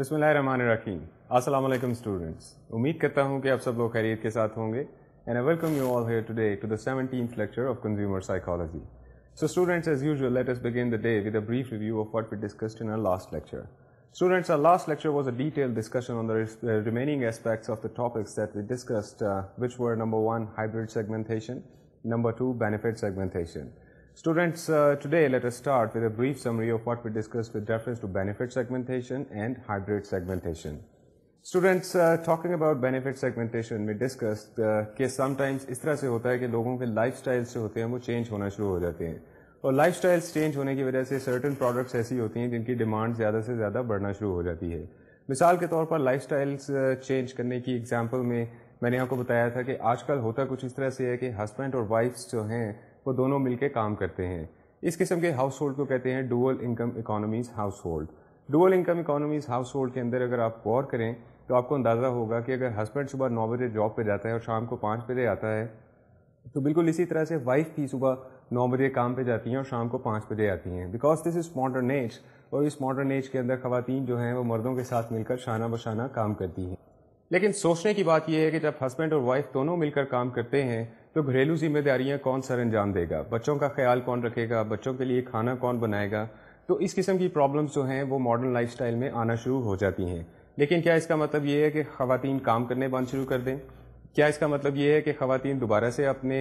بسم اللہ الرحمن الرحیم. السلام علیکم اسٹوڈنٹس. امید کرتا ہوں کہ آپ سب لوگ خیریت کے ساتھ ہوں گے. And I welcome you all here today to the 17th lecture of Consumer Psychology. So students, as usual, let us begin the day with a brief review of what we discussed in our last lecture. Students, our last lecture was a detailed discussion on the remaining aspects of the topics that we discussed, which were number 1, hybrid segmentation, number 2, benefit segmentation. Students, today let us start with a brief summary of what we discussed with reference to benefit segmentation and hybrid segmentation. Students, talking about benefit segmentation, we discussed کہ sometimes اس طرح سے ہوتا ہے کہ لوگوں کے life styles جو ہوتے ہیں وہ چینج ہونا شروع ہو جاتے ہیں, اور لائف سٹائلز چینج ہونے کی وجہ سے سرٹن پروڈکٹس ایسی ہوتی ہیں جن کی ڈیمانڈ زیادہ سے زیادہ بڑھنا شروع ہو جاتی ہے. مثال کے طور پر لائف سٹائلز چینج کرنے کی ایگزامپل میں نے آپ کو بتایا تھا کہ آج کل ہوتا کچھ اس طرح سے ہے کہ ہسبینڈ اور وائفس جو ہیں وہ دونوں مل کے کام کرتے ہیں. اس قسم کے ہاؤس ہولڈ کو کہتے ہیں dual income economies house hold. Dual income economies house hold کے اندر اگر آپ غور کریں تو آپ کو اندازہ ہوگا کہ اگر ہسبینڈ صبح 9 بجے جاب پہ جاتا ہے اور شام کو 5 بجے آتا ہے, تو بالکل اسی طرح سے وائف بھی صبح 9 بجے کام پہ جاتی ہیں اور شام کو 5 بجے آتی ہیں. Because this is modern age, اور اس ماڈرن ایج کے اندر خواتین جو ہیں وہ مردوں کے ساتھ مل کر شانہ بشانہ کام کرتی ہیں. لیکن سوچنے کی بات یہ ہے کہ جب ہسبینڈ اور وائف دونوں مل کر کام کرتے ہیں تو گھریلو ذمہ داریاں کون سر انجام دے گا, بچوں کا خیال کون رکھے گا, بچوں کے لیے کھانا کون بنائے گا. تو اس قسم کی پرابلمس جو ہیں وہ ماڈرن لائف سٹائل میں آنا شروع ہو جاتی ہیں. لیکن کیا اس کا مطلب یہ ہے کہ خواتین کام کرنے بند شروع کر دیں؟ کیا اس کا مطلب یہ ہے کہ خواتین دوبارہ سے اپنے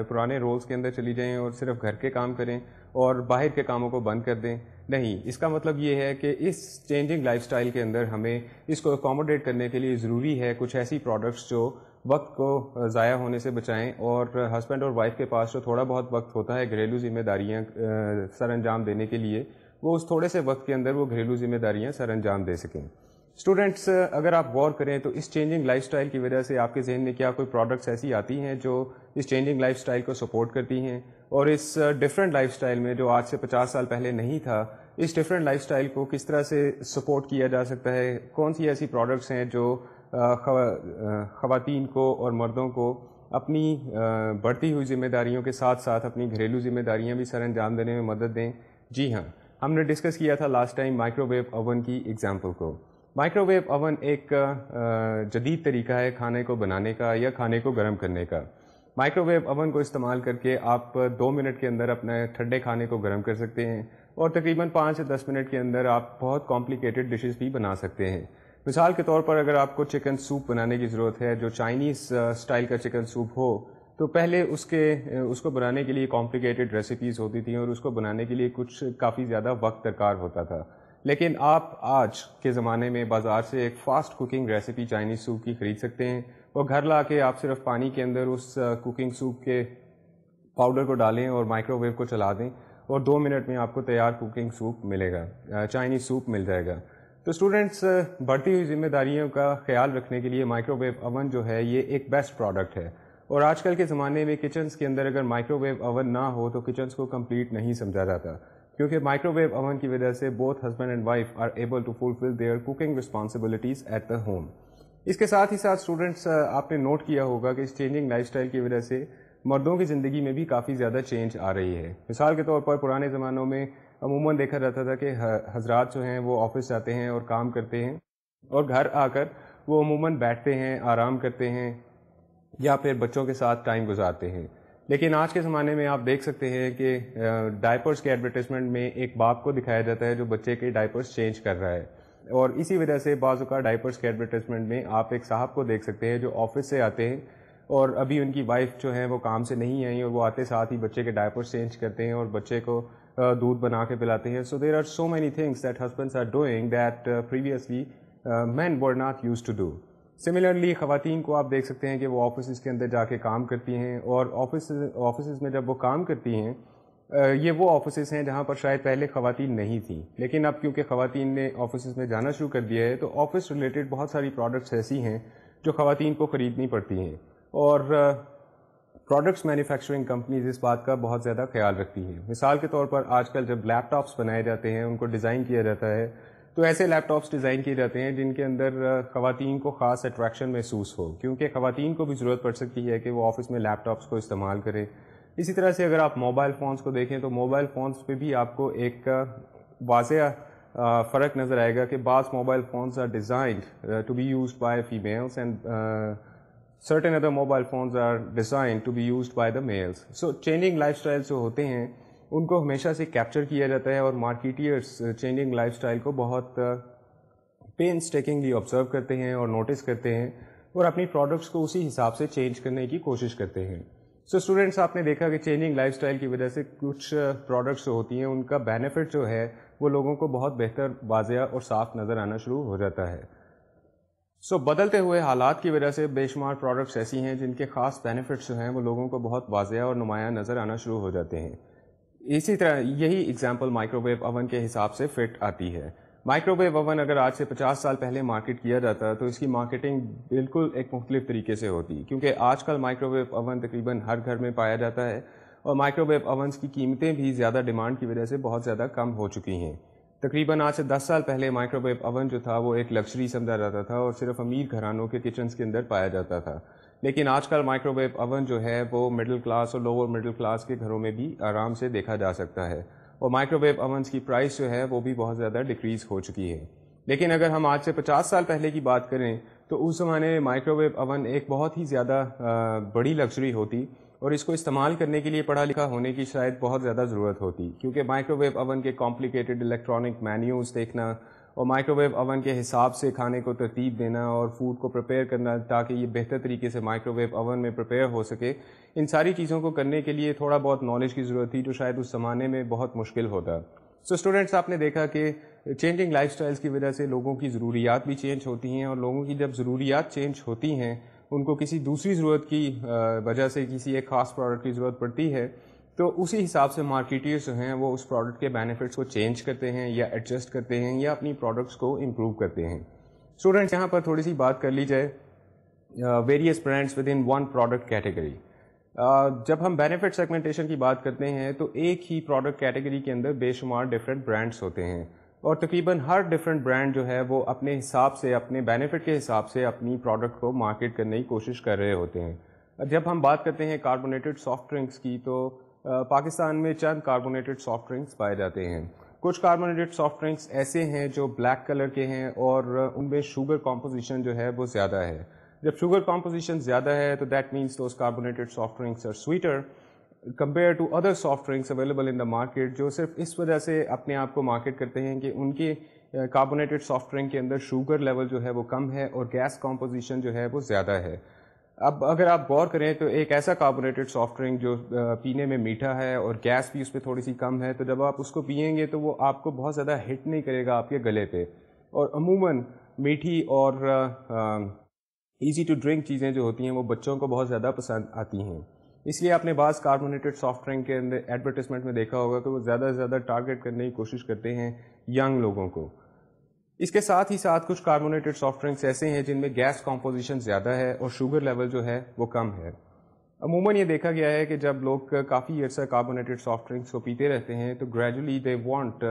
پرانے رولز کے اندر چلی جائیں اور صرف گھر کے کام کریں اور باہر کے کاموں کو بند کر دیں؟ نہیں, اس کا مطلب یہ ہے کہ اس چینجنگ لائف سٹائل کے اندر ہمیں اس کو اکوموڈیٹ کرنے کے لیے ضروری ہے کچھ ایسی پروڈکٹس جو وقت کو ضائع ہونے سے بچائیں, اور ہسبینڈ اور وائف کے پاس جو تھوڑا بہت وقت ہوتا ہے گھریلو ذمہ داریاں سر انجام دینے کے لیے, وہ اس تھوڑے سے وقت کے اندر وہ گھریلو ذمہ داریاں سر انجام دے سکیں. اسٹوڈینٹس, اگر آپ غور کریں تو اس چینجنگ لائف سٹائل کی وجہ سے آپ کے ذہن میں کیا کوئی پروڈکٹس ایسی آتی ہیں جو اس چینجنگ لائف سٹائل کو سپورٹ کرتی ہیں, اور اس ڈفرینٹ لائف سٹائل میں جو آج سے 50 سال پہلے نہیں تھا, اس ڈفرینٹ لائف سٹائل کو کس طرح سے سپورٹ کیا جا سکتا ہے؟ کون سی ایسی پروڈکٹس ہیں جو خواتین کو اور مردوں کو اپنی بڑھتی ہوئی ذمہ داریوں کے ساتھ ساتھ اپنی گھریلو ذمہ داریاں بھی سر انجام دینے میں مدد دیں؟ جی ہاں, ہم نے ڈسکس کیا تھا last time microwave oven کی ایگزامپل کو. مائکرو ویو اوون ایک جدید طریقہ ہے کھانے کو بنانے کا یا کھانے کو گرم کرنے کا. مائکرو ویو اوون کو استعمال کر کے آپ 2 منٹ کے اندر اپنے ٹھنڈے کھانے کو گرم کر سکتے ہیں, اور تقریباً 5 سے 10 منٹ کے اندر آپ بہت کمپلیکیٹڈ ڈشز بھی بنا سکتے ہیں. مثال کے طور پر اگر آپ کو چکن سوپ بنانے کی ضرورت ہے جو چائنیز اسٹائل کا چکن سوپ ہو, تو پہلے اس کو بنانے کے لیے کمپلیکیٹڈ ریسیپیز ہوتی تھیں اور اس کو بنانے کے لیے کچھ کافی زیادہ وقت درکار ہوتا تھا. لیکن آپ آج کے زمانے میں بازار سے ایک fast cooking recipe Chinese soup کی خرید سکتے ہیں, اور گھر لا کے آپ صرف پانی کے اندر اس کوکنگ سوپ کے پاؤڈر کو ڈالیں اور مائکرو ویو کو چلا دیں, اور 2 منٹ میں آپ کو تیار کوکنگ سوپ ملے گا, چائنیز سوپ مل جائے گا. تو اسٹوڈینٹس, بڑھتی ہوئی ذمہ داریوں کا خیال رکھنے کے لیے مائکرو ویو اوون جو ہے یہ ایک بیسٹ پروڈکٹ ہے, اور آج کل کے زمانے میں کچنس کے اندر اگر مائکرو ویو اوون نہ ہو تو کچنس کو کمپلیٹ نہیں سمجھا جاتا, کیونکہ مائکرو ویو اوون کی وجہ سے both husband and wife are able to fulfil their cooking responsibilities at the home. اس کے ساتھ ہی ساتھ اسٹوڈینٹس, آپ نے نوٹ کیا ہوگا کہ اس چینجنگ لائف سٹائل کی وجہ سے مردوں کی زندگی میں بھی کافی زیادہ چینج آ رہی ہے. مثال کے طور پر پرانے زمانوں میں عموماً دیکھا جاتا تھا کہ حضرات جو ہیں وہ آفس جاتے ہیں اور کام کرتے ہیں, اور گھر آ کر وہ عموماً بیٹھتے ہیں, آرام کرتے ہیں, یا پھر بچوں کے ساتھ ٹائم گزارتے ہیں. لیکن آج کے زمانے میں آپ دیکھ سکتے ہیں کہ ڈائپرس کے ایڈورٹیزمنٹ میں ایک باپ کو دکھایا جاتا ہے جو بچے کے ڈائپرس چینج کر رہا ہے, اور اسی وجہ سے بعض اوقات ڈائپرس کے ایڈورٹیزمنٹ میں آپ ایک صاحب کو دیکھ سکتے ہیں جو آفس سے آتے ہیں اور ابھی ان کی وائف جو ہے وہ کام سے نہیں آئی, اور وہ آتے ساتھ ہی بچے کے ڈائپرس چینج کرتے ہیں اور بچے کو دودھ بنا کے پلاتے ہیں. So there are so many things that husbands are doing that previously men were not used to do. Similarly خواتین کو آپ دیکھ سکتے ہیں کہ وہ آفسز کے اندر جا کے کام کرتی ہیں, اور آفسز میں جب وہ کام کرتی ہیں, یہ وہ آفسز ہیں جہاں پر شاید پہلے خواتین نہیں تھیں, لیکن اب کیونکہ خواتین نے آفسز میں جانا شروع کر دیا ہے تو آفس ریلیٹڈ بہت ساری پروڈکٹس ایسی ہیں جو خواتین کو خریدنی پڑتی ہیں, اور پروڈکٹس مینوفیکچرنگ کمپنیز اس بات کا بہت زیادہ خیال رکھتی ہیں. مثال کے طور پر آج کل جب لیپ ٹاپس بنائے جاتے ہیں, ان کو ڈیزائن کیا جاتا ہے, تو ایسے لیپ ٹاپس ڈیزائن کیے جاتے ہیں جن کے اندر خواتین کو خاص اٹریکشن محسوس ہو, کیونکہ خواتین کو بھی ضرورت پڑ سکتی ہے کہ وہ آفس میں لیپ ٹاپس کو استعمال کریں. اسی طرح سے اگر آپ موبائل فونس کو دیکھیں تو موبائل فونس پہ بھی آپ کو ایک واضح فرق نظر آئے گا کہ بعض mobile phones are designed to be used by females and certain other mobile phones are designed to be used by the males. So changing lifestyles جو ہوتے ہیں ان کو ہمیشہ سے کیپچر کیا جاتا ہے اور مارکیٹرز چینجنگ لائف اسٹائل کو بہت پینس ٹیکنگلی آبزرو کرتے ہیں اور نوٹس کرتے ہیں اور اپنی پروڈکٹس کو اسی حساب سے چینج کرنے کی کوشش کرتے ہیں. سو اسٹوڈینٹس آپ نے دیکھا کہ چینجنگ لائف اسٹائل کی وجہ سے کچھ پروڈکٹس جو ہوتی ہیں ان کا بینیفٹ جو ہے وہ لوگوں کو بہت بہتر واضح اور صاف نظر آنا شروع ہو جاتا ہے. سو بدلتے ہوئے حالات کی وجہ سے بے شمار پروڈکٹس ایسی ہیں جن کے خاص بینیفٹس جو ہیں وہ لوگوں کو بہت واضح اور نمایاں نظر آنا شروع ہو جاتے ہیں. اسی طرح یہی ایگزامپل مائکرو ویو اوون کے حساب سے فٹ آتی ہے. مائکرو ویو اوون اگر آج سے 50 سال پہلے مارکیٹ کیا جاتا تو اس کی مارکیٹنگ بالکل ایک مختلف طریقے سے ہوتی, کیونکہ آج کل مائکرو ویو اوون تقریباً ہر گھر میں پایا جاتا ہے اور مائکرو ویو اوونس کی قیمتیں بھی زیادہ ڈیمانڈ کی وجہ سے بہت زیادہ کم ہو چکی ہیں. تقریباً آج سے 10 سال پہلے مائکرو ویو اوون جو تھا وہ ایک لگژری سمجھا جاتا تھا اور صرف امیر گھرانوں کے کچنز کے اندر پایا جاتا تھا. لیکن آج کل مائکرو ویو اوون جو ہے وہ مڈل کلاس اور لوور مڈل کلاس کے گھروں میں بھی آرام سے دیکھا جا سکتا ہے اور مائکرو ویو اوونس کی پرائس جو ہے وہ بھی بہت زیادہ ڈکریز ہو چکی ہے. لیکن اگر ہم آج سے 50 سال پہلے کی بات کریں تو اس زمانے میں مائکرو ویو اوون ایک بہت ہی زیادہ بڑی لگژری ہوتی اور اس کو استعمال کرنے کے لیے پڑھا لکھا ہونے کی شاید بہت زیادہ ضرورت ہوتی, کیونکہ مائکرو ویو اوون کے کمپلیکیٹڈ الیکٹرانک مینیوز دیکھنا اور مائکرو ویو اوون کے حساب سے کھانے کو ترتیب دینا اور فوڈ کو پریپیئر کرنا تاکہ یہ بہتر طریقے سے مائکرو ویو اوون میں پریپیئر ہو سکے, ان ساری چیزوں کو کرنے کے لیے تھوڑا بہت نالج کی ضرورت تھی جو شاید اس زمانے میں بہت مشکل ہوتا. سو اسٹوڈینٹس آپ نے دیکھا کہ چینجنگ لائف اسٹائلس کی وجہ سے لوگوں کی ضروریات بھی چینج ہوتی ہیں اور لوگوں کی جب ضروریات چینج ہوتی ہیں ان کو کسی دوسری ضرورت کی وجہ سے کسی ایک خاص پروڈکٹ کی ضرورت پڑتی ہے تو اسی حساب سے مارکیٹرز جو ہیں وہ اس پروڈکٹ کے بینیفٹس کو چینج کرتے ہیں یا ایڈجسٹ کرتے ہیں یا اپنی پروڈکٹس کو امپروو کرتے ہیں. اسٹوڈینٹس یہاں پر تھوڑی سی بات کر لی جائے various brands with in one product category. جب ہم بینیفٹ سیگمنٹیشن کی بات کرتے ہیں تو ایک ہی پروڈکٹ کیٹیگری کے اندر بے شمار ڈفرینٹ برانڈس ہوتے ہیں اور تقریباً ہر ڈفرینٹ برانڈ جو ہے وہ اپنے حساب سے اپنے بینیفٹ کے حساب سے اپنی پروڈکٹ کو مارکیٹ کرنے کی کوشش کر رہے ہوتے ہیں. جب ہم بات کرتے ہیں کاربونیٹڈ سافٹ ڈرنکس کی تو پاکستان میں چند کاربونیٹڈ سافٹ ڈرنکس پائے جاتے ہیں. کچھ کاربونیٹڈ سافٹ ڈرنکس ایسے ہیں جو بلیک کلر کے ہیں اور ان میں شوگر کمپوزیشن جو ہے وہ زیادہ ہے. جب شوگر کمپوزیشن زیادہ ہے تو that means those carbonated soft drinks are sweeter compare to other soft drinks available in the market, جو صرف اس وجہ سے اپنے آپ کو مارکیٹ کرتے ہیں کہ ان کے کاربونیٹڈ سافٹ ڈرنک کے اندر شوگر لیول جو ہے وہ کم ہے اور گیس کمپوزیشن جو ہے وہ زیادہ ہے. اب اگر آپ غور کریں تو ایک ایسا کاربونیٹڈ سافٹ ڈرنک جو پینے میں میٹھا ہے اور گیس بھی اس پہ تھوڑی سی کم ہے تو جب آپ اس کو پئیں گے تو وہ آپ کو بہت زیادہ ہٹ نہیں کرے گا آپ کے گلے پہ, اور عموماً میٹھی اور ایزی ٹو ڈرنک چیزیں جو ہوتی ہیں وہ بچوں کو بہت زیادہ پسند آتی ہیں. اس لیے آپ نے بعض کاربونیٹڈ سافٹ ڈرنک کے اندر ایڈورٹیزمنٹ میں دیکھا ہوگا کہ وہ زیادہ سے زیادہ ٹارگیٹ کرنے کی کوشش کرتے ہیں ینگ لوگوں کو. اس کے ساتھ ہی ساتھ کچھ کاربونیٹڈ سافٹ ڈرنکس ایسے ہیں جن میں گیس کمپوزیشن زیادہ ہے اور شوگر لیول جو ہے وہ کم ہے. عموماً یہ دیکھا گیا ہے کہ جب لوگ کافی عرصہ کاربونیٹڈ سافٹ ڈرنکس کو پیتے رہتے ہیں تو gradually they want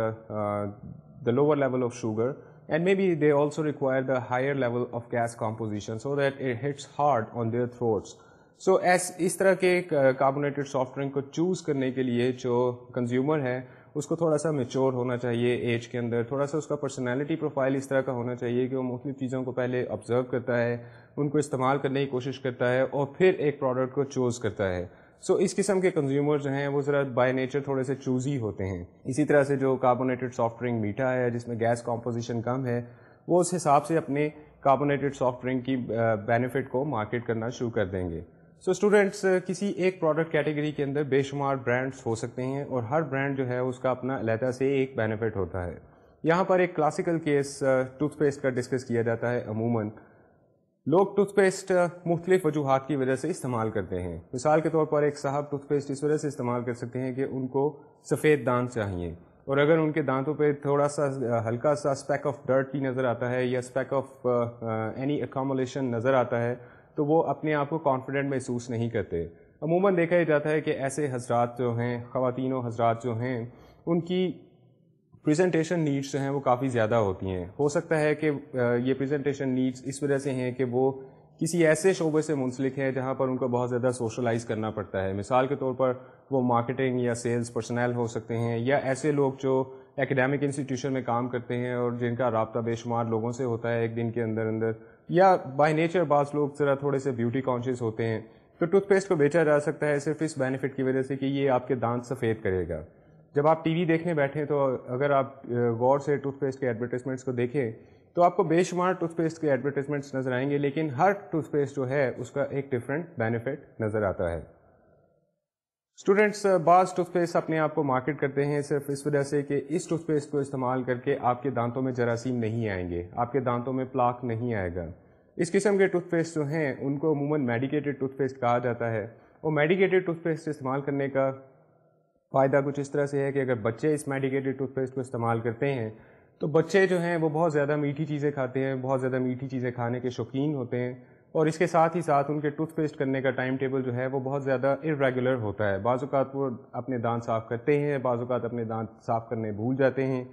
the lower level of sugar and maybe they also require the higher level of gas composition so that it hits hard on their throats. So اس طرح کے carbonated soft drink کو choose کرنے کے لیے جو consumer ہے اس کو تھوڑا سا میچور ہونا چاہیے ایج کے اندر, تھوڑا سا اس کا پرسنالٹی پروفائل اس طرح کا ہونا چاہیے کہ وہ مختلف چیزوں کو پہلے آبزرو کرتا ہے, ان کو استعمال کرنے کی کوشش کرتا ہے اور پھر ایک پروڈکٹ کو چوز کرتا ہے. سو اس قسم کے کنزیومر جو ہیں وہ ذرا بائی نیچر تھوڑے سے چوزی ہوتے ہیں. اسی طرح سے جو کاربونیٹڈ سافٹ ڈرنک میٹھا ہے جس میں گیس کمپوزیشن کم ہے وہ اس حساب سے اپنے کاربونیٹڈ سافٹ ڈرنک کی بینیفٹ کو مارکیٹ کرنا شروع کر دیں گے. سو اسٹوڈینٹس کسی ایک پروڈکٹ کیٹیگری کے اندر بے شمار برانڈس ہو سکتے ہیں اور ہر برانڈ جو ہے اس کا اپنا علیحدہ سے ایک بینیفٹ ہوتا ہے. یہاں پر ایک کلاسیکل کیس ٹوتھ پیسٹ کا ڈسکس کیا جاتا ہے. عموماً لوگ ٹوتھ پیسٹ مختلف وجوہات کی وجہ سے استعمال کرتے ہیں. مثال کے طور پر ایک صاحب ٹوتھ پیسٹ اس وجہ سے استعمال کر سکتے ہیں کہ ان کو سفید دانت چاہیے اور اگر ان کے دانتوں پہ تھوڑا سا ہلکا سا اسپیک آف ڈرٹ کی نظر آتا ہے یا اسپیک آف اینی اکامولیشن نظر آتا ہے تو وہ اپنے آپ کو کانفیڈنٹ محسوس نہیں کرتے. عموماً دیکھا ہی جاتا ہے کہ ایسے حضرات جو ہیں, خواتین و حضرات جو ہیں, ان کی پریزنٹیشن نیڈس جو ہیں وہ کافی زیادہ ہوتی ہیں. ہو سکتا ہے کہ یہ پریزنٹیشن نیڈس اس وجہ سے ہیں کہ وہ کسی ایسے شعبے سے منسلک ہے جہاں پر ان کو بہت زیادہ سوشلائز کرنا پڑتا ہے. مثال کے طور پر وہ مارکیٹنگ یا سیلز پرسنل ہو سکتے ہیں یا ایسے لوگ جو ایکڈیمک انسٹیٹیوشن میں کام کرتے ہیں اور جن کا رابطہ بے شمار لوگوں سے ہوتا ہے ایک دن کے اندر اندر، یا بائی نیچر بعض لوگ ذرا تھوڑے سے بیوٹی کانشیس ہوتے ہیں، تو ٹوتھ پیسٹ کو بیچا جا سکتا ہے صرف اس بینیفٹ کی وجہ سے کہ یہ آپ کے دانت سفید کرے گا. جب آپ ٹی وی دیکھنے بیٹھیں تو اگر آپ غور سے ٹوتھ پیسٹ کے ایڈورٹیزمنٹس کو دیکھیں تو آپ کو بے شمار ٹوتھ پیسٹ کے ایڈورٹیزمنٹس نظر آئیں گے، لیکن ہر ٹوتھ پیسٹ جو ہے اس کا ایک ڈفرینٹ بینیفٹ نظر آتا ہے. اسٹوڈینٹس، بعض ٹوتھ پیسٹ اپنے آپ کو مارکیٹ کرتے ہیں صرف اس وجہ سے کہ اس ٹوتھ پیسٹ کو استعمال کر کے آپ کے دانتوں میں جراثیم نہیں آئیں گے، آپ کے دانتوں میں پلاک نہیں آئے گا. اس قسم کے ٹوتھ پیسٹ جو ہیں ان کو عموماً میڈیکیٹڈ ٹوتھ پیسٹ کہا جاتا ہے. اور میڈیکیٹڈ ٹوتھ پیسٹ استعمال کرنے کا فائدہ کچھ اس طرح سے ہے کہ اگر بچے اس میڈیکیٹڈ ٹوتھ پیسٹ کو استعمال کرتے ہیں تو بچے جو ہیں وہ بہت زیادہ میٹھی چیزیں کھاتے ہیں، بہت زیادہ میٹھی چیزیں کھانے کے شوقین ہوتے ہیں، اور اس کے ساتھ ہی ساتھ ان کے ٹوتھ پیسٹ کرنے کا ٹائم ٹیبل جو ہے وہ بہت زیادہ ارریگولر ہوتا ہے. بعض اوقات وہ اپنے دانت صاف کرتے ہیں، بعض اوقات اپنے دانت صاف کرنے بھول جاتے ہیں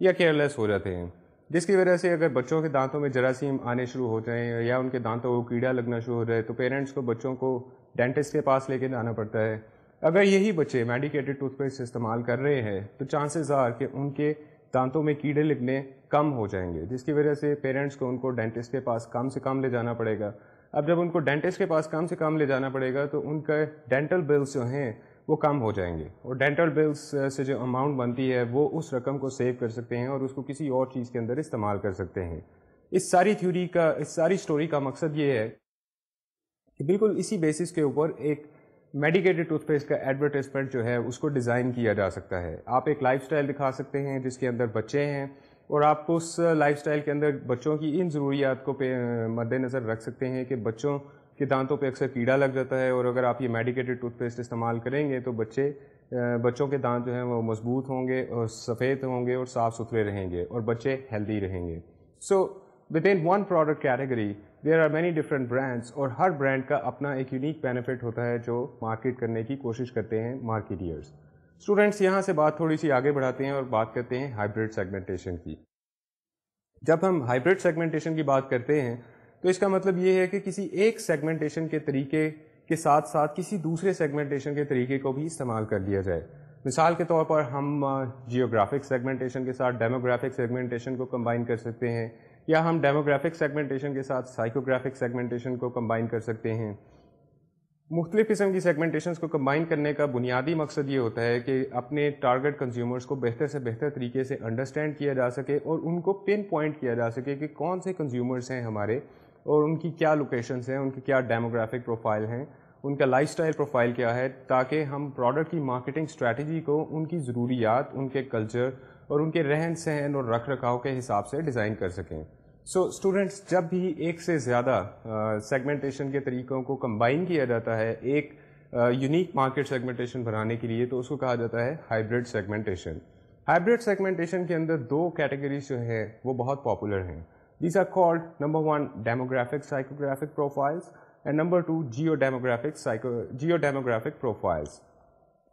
یا کیئرلیس ہو جاتے ہیں، جس کی وجہ سے اگر بچوں کے دانتوں میں جراثیم آنے شروع ہو جائیں یا ان کے دانتوں کو کیڑا لگنا شروع ہو جائے تو پیرنٹس کو بچوں کو ڈینٹسٹ کے پاس لے کے جانا پڑتا ہے. اگر یہی بچے میڈیکیٹڈ ٹوتھ پیسٹ استعمال کر رہے ہیں تو چانسز آر کہ ان کے دانتوں میں کیڑے لگنے کم ہو جائیں گے، جس کی وجہ سے پیرنٹس کو ان کو ڈینٹسٹ کے پاس کم سے کم لے جانا پڑے گا. اب جب ان کو ڈینٹسٹ کے پاس کم سے کم لے جانا پڑے گا تو ان کا ڈینٹل بلز جو ہیں وہ کم ہو جائیں گے، اور ڈینٹل بلز سے جو اماؤنٹ بنتی ہے وہ اس رقم کو سیو کر سکتے ہیں اور اس کو کسی اور چیز کے اندر استعمال کر سکتے ہیں. اس ساری تھیوری کا، اس ساری اسٹوری کا مقصد یہ ہے کہ بالکل اسی بیسس کے اوپر ایک میڈیکیٹڈ ٹوتھ پیسٹ کا ایڈورٹیزمنٹ جو ہے اس کو ڈیزائن کیا جا سکتا ہے. آپ ایک لائف سٹائل دکھا سکتے ہیں جس کے اندر بچے ہیں، اور آپ اس لائف سٹائل کے اندر بچوں کی ان ضروریات کو مد نظر رکھ سکتے ہیں کہ بچوں کے دانتوں پہ اکثر کیڑا لگ جاتا ہے، اور اگر آپ یہ میڈیکیٹڈ ٹوتھ پیسٹ استعمال کریں گے تو بچوں کے دانت جو ہیں وہ مضبوط ہوں گے اور سفید ہوں گے اور صاف ستھرے رہیں گے اور بچے ہیلدی رہیں گے. سو within one product category there are many different brands، اور ہر برانڈ کا اپنا ایک یونیک بینیفٹ ہوتا ہے جو مارکیٹ کرنے کی کوشش کرتے ہیں مارکیٹرز. اسٹوڈینٹس، یہاں سے بات تھوڑی سی آگے بڑھاتے ہیں اور بات کرتے ہیں ہائبرڈ سیگمنٹیشن کی. جب ہم ہائبرڈ سیگمنٹیشن کی بات کرتے ہیں تو اس کا مطلب یہ ہے کہ کسی ایک سیگمنٹیشن کے طریقے کے ساتھ ساتھ کسی دوسرے سیگمنٹیشن کے طریقے کو بھی استعمال کر لیا جائے. مثال کے طور پر ہم جیوگرافک سیگمنٹیشن کے ساتھ ڈیموگرافک سیگمنٹیشن کو کمبائن کر سکتے ہیں، یا ہم ڈیموگرافک سیگمنٹیشن کے ساتھ سائیکوگرافک سیگمنٹیشن کو کمبائن کر سکتے ہیں. مختلف قسم کی سیگمنٹیشنز کو کمبائن کرنے کا بنیادی مقصد یہ ہوتا ہے کہ اپنے ٹارگٹ کنزیومرز کو بہتر سے بہتر طریقے سے انڈرسٹینڈ کیا جا سکے اور ان کو پن پوائنٹ کیا جا سکے کہ کون سے کنزیومرز ہیں ہمارے، اور ان کی کیا لوکیشنز ہیں، ان کی کیا ڈیموگرافک پروفائل ہیں، ان کا لائف سٹائل پروفائل کیا ہے، تاکہ ہم پروڈکٹ کی مارکیٹنگ اسٹریٹجی کو ان کی ضروریات، ان کے کلچر اور ان کے رہن سہن اور رکھ رکھاؤ کے حساب سے ڈیزائن کر سکیں. سو اسٹوڈینٹس، جب بھی ایک سے زیادہ سیگمنٹیشن کے طریقوں کو کمبائن کیا جاتا ہے ایک یونیک مارکیٹ سیگمنٹیشن بنانے کے لیے تو اس کو کہا جاتا ہے ہائبرڈ سیگمنٹیشن. ہائبرڈ سیگمنٹیشن کے اندر دو کیٹیگریز جو ہیں وہ بہت پاپولر ہیں. These are called number 1 demographic psychographic profiles and number 2 geodemographic profiles.